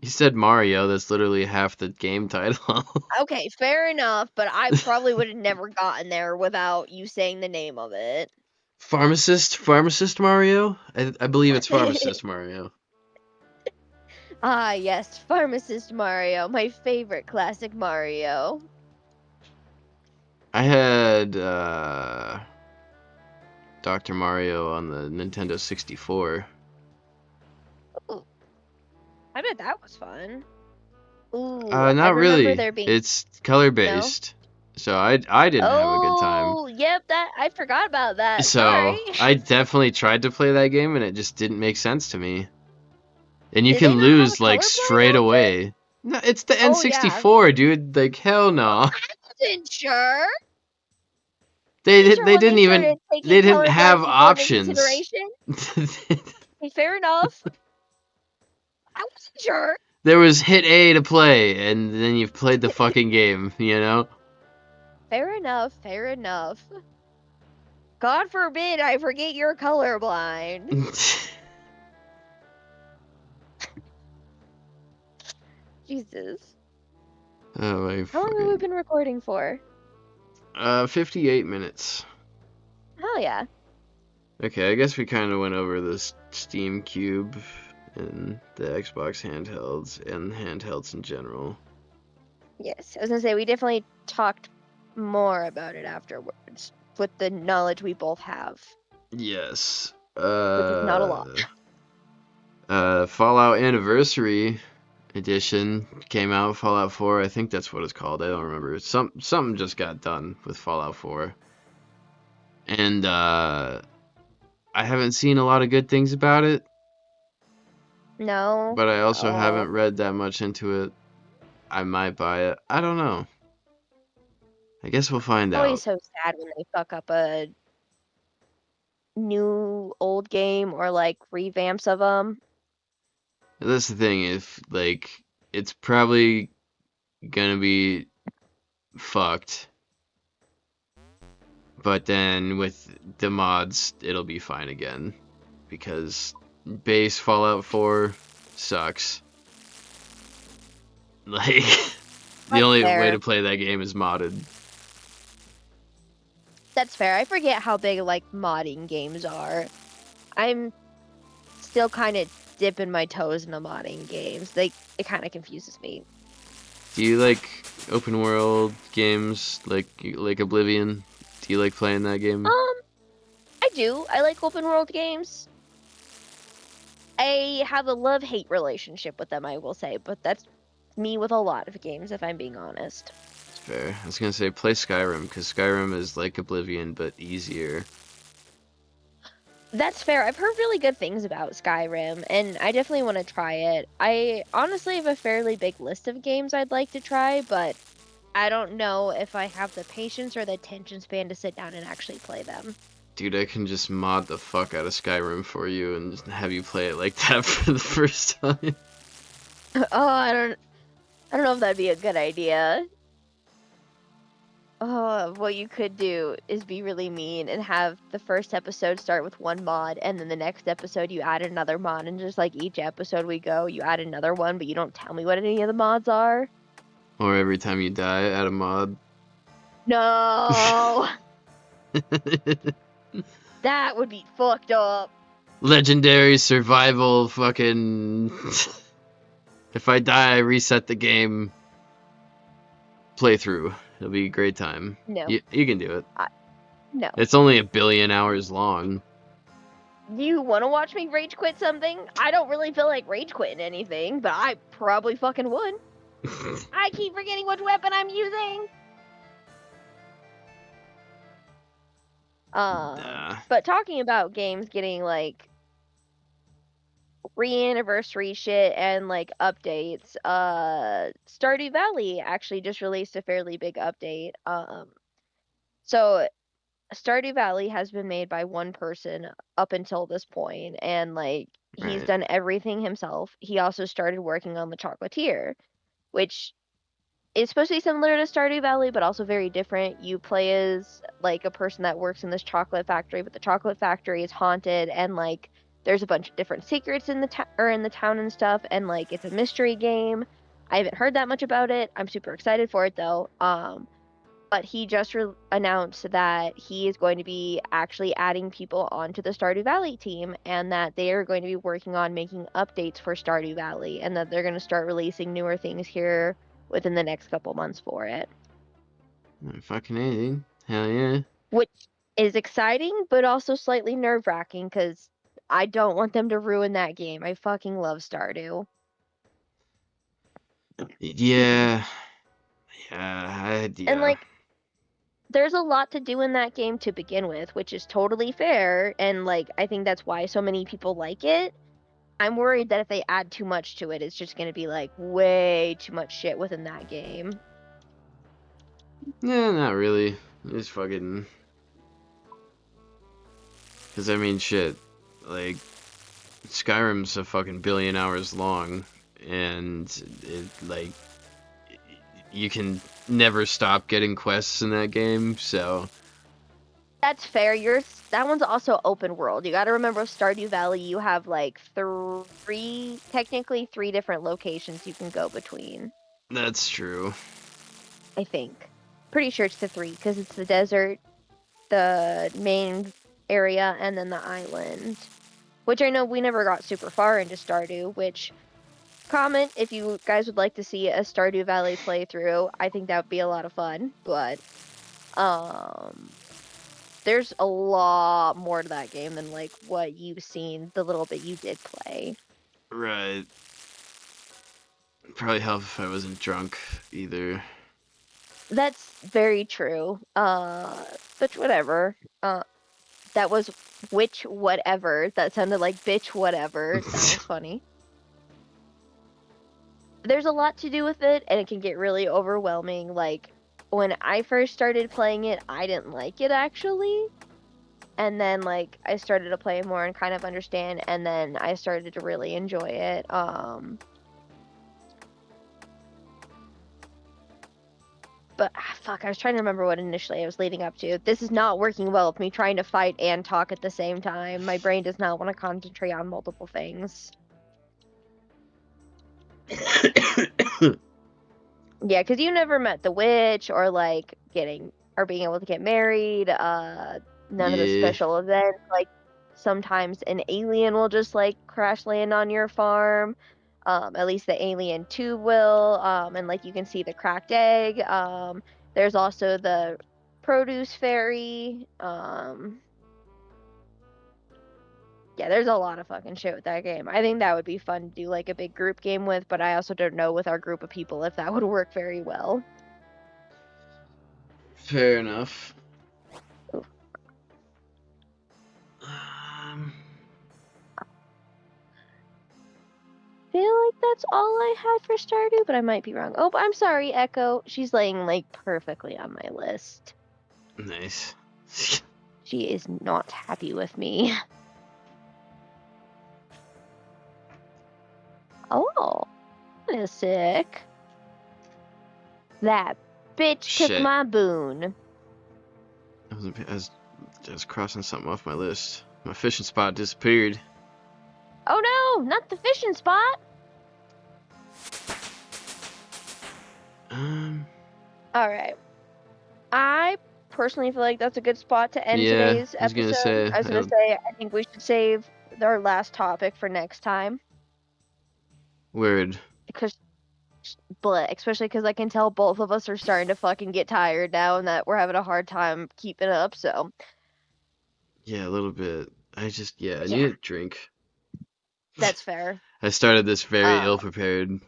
You said Mario, that's literally half the game title. Okay, fair enough, but I probably would have never gotten there without you saying the name of it. Pharmacist Mario? I believe it's Pharmacist Mario. Ah, yes, Pharmacist Mario, my favorite classic Mario. I had Dr. Mario on the Nintendo 64. Ooh, I bet that was fun. Ooh, I Not remember really. there being It's color no. based. So I didn't have a good time. Oh, yep, that I forgot about that. So Sorry. I definitely tried to play that game and it just didn't make sense to me. And you Did they can not have a lose like colorblind straight option? away. No, it's the Oh yeah. N64, dude. Like hell Oh, no. I wasn't sure. They Pretty did, sure they when didn't they even started taking they didn't have colorblind people into options. consideration. Okay, fair enough. I wasn't sure. There was hit A to play, and then you've played the fucking game, you know? Fair enough, fair enough. God forbid I forget you're colorblind. Jesus. Oh my How long have we fucking. been recording for? 58 minutes. Hell yeah. Okay, I guess we kind of went over this Steam Cube and the Xbox handhelds and handhelds in general. Yes, I was gonna say we definitely talked more about it afterwards with the knowledge we both have, Yes. which is not a lot. Fallout Anniversary Edition came out. Fallout 4, I think that's what it's called. I don't remember. Something just got done with Fallout 4, and I haven't seen a lot of good things about it. No. But I also Oh. haven't read that much into it. I might buy it. I don't know. I guess we'll find Always out. so sad when they fuck up a new old game or like revamps of them. That's the thing, if like it's probably gonna be fucked. But then with the mods, it'll be fine again. Because base Fallout 4 sucks. Like, the That's only way fair. to play that game is modded. That's fair. I forget how big like modding games are. I'm still kind of dipping my toes in the modding games. Like it kind of confuses me. Do you like open world games like Oblivion? Do you like playing that game? Um, I do. I like open world games. I have a love-hate relationship with them, I will say, but that's me with a lot of games, if I'm being honest. It's fair. I was gonna say play Skyrim, because Skyrim is like Oblivion, but easier. That's fair. I've heard really good things about Skyrim, and I definitely want to try it. I honestly have a fairly big list of games I'd like to try, but I don't know if I have the patience or the attention span to sit down and actually play them. Dude, I can just mod the fuck out of Skyrim for you and just have you play it like that for the first time. Oh, I don't know if that'd be a good idea. Oh, what you could do is be really mean and have the first episode start with one mod, and then the next episode you add another mod, and just like each episode we go, you add another one, but you don't tell me what any of the mods are. Or every time you die, add a mod. No, that would be fucked up. Legendary survival fucking... If I die, I reset the game playthrough. It'll be a great time. No, You can do it. no. It's only 1,000,000,000 hours long. You want to watch me rage quit something? I don't really feel like rage quitting anything, but I probably fucking would. I keep forgetting which weapon I'm using. Nah. But talking about games getting like re-anniversary shit and like updates, Stardew Valley actually just released a fairly big update. So Stardew Valley has been made by one person up until this point, and like he's Right. done everything himself. He also started working on the Chocolatier, which is supposed to be similar to Stardew Valley, but also very different. You play as like a person that works in this chocolate factory, but the chocolate factory is haunted, and like there's a bunch of different secrets in the or in the town and stuff, and like it's a mystery game. I haven't heard that much about it. I'm super excited for it though. But he just announced that he is going to be actually adding people onto the Stardew Valley team, and that they are going to be working on making updates for Stardew Valley, and that they're going to start releasing newer things here within the next couple months for it. Fucking anything. Hell yeah. Which is exciting, but also slightly nerve-wracking because I don't want them to ruin that game. I fucking love Stardew. Yeah. And Yeah. like, there's a lot to do in that game to begin with, which is totally fair, and like I think that's why so many people like it. I'm worried that if they add too much to it, it's just going to be like way too much shit within that game. Yeah, not really. Just fucking... Because, I mean, shit. Like, Skyrim's a fucking 1,000,000,000 hours long, and it, like, you can never stop getting quests in that game, so... That's fair. That one's also open world. You got to remember with Stardew Valley, you have like technically three different locations you can go between. That's true. I think. Pretty sure it's the three because it's the desert, the main area, and then the island. Which I know we never got super far into Stardew, which comment if you guys would like to see a Stardew Valley playthrough. I think that would be a lot of fun, but um there's a lot more to that game than like what you've seen the little bit you did play. Right. Probably help if I wasn't drunk, either. That's very true. But whatever. That was which whatever. That sounded like bitch whatever. That was funny. There's a lot to do with it, and it can get really overwhelming. Like, when I first started playing it, I didn't like it actually. And then, like, I started to play more and kind of understand, and then I started to really enjoy it. But fuck, I was trying to remember what initially I was leading up to. This is not working well with me trying to fight and talk at the same time. My brain does not want to concentrate on multiple things. Yeah, because you never met the witch or like getting or being able to get married. None of the Yeah. special events. Like sometimes an alien will just like crash land on your farm. At least the alien tube will. And like you can see the cracked egg. There's also the produce fairy. Yeah, there's a lot of fucking shit with that game. I think that would be fun to do like a big group game with, but I also don't know with our group of people if that would work very well. Fair enough. Oof. Um, Feel like that's all I had for Stardew, but I might be wrong. Oh, but I'm sorry, Echo. She's laying like perfectly on my list. Nice. She is not happy with me. Oh, that is sick. That bitch took Shit. my boon. I was crossing something off my list. My fishing spot disappeared. Oh no, not the fishing spot. All right. I personally feel like that's a good spot to end Yeah, today's I was gonna episode. say, I was gonna say I think we should save our last topic for next time word. because, but especially because I can tell both of us are starting to fucking get tired now and that we're having a hard time keeping up. So Yeah, a little bit. I yeah, need a drink. that's fair. I started this very Uh, ill prepared.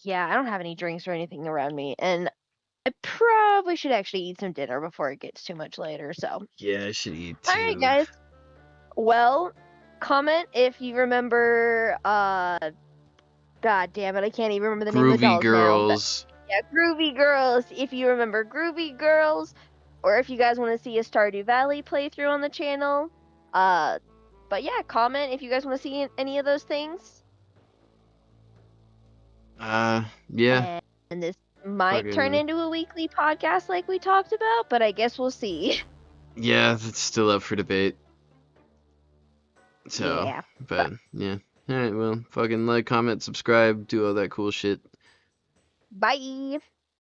yeah, I don't have any drinks or anything around me, and I probably should actually eat some dinner before it gets too much later. So, all Yeah, I should eat right, too. guys. Well, comment if you remember. God damn it, I can't even remember the name of the Groovy dolls now. But girls. yeah, Groovy Girls. If you remember Groovy Girls, or if you guys want to see a Stardew Valley playthrough on the channel. But yeah, comment if you guys want to see any of those things. Yeah. And this might turn Fucking. into a weekly podcast like we talked about, but I guess we'll see. Yeah, that's still up for debate. So, Yeah. But but yeah. Alright, well, fucking like, comment, subscribe, do all that cool shit. bye.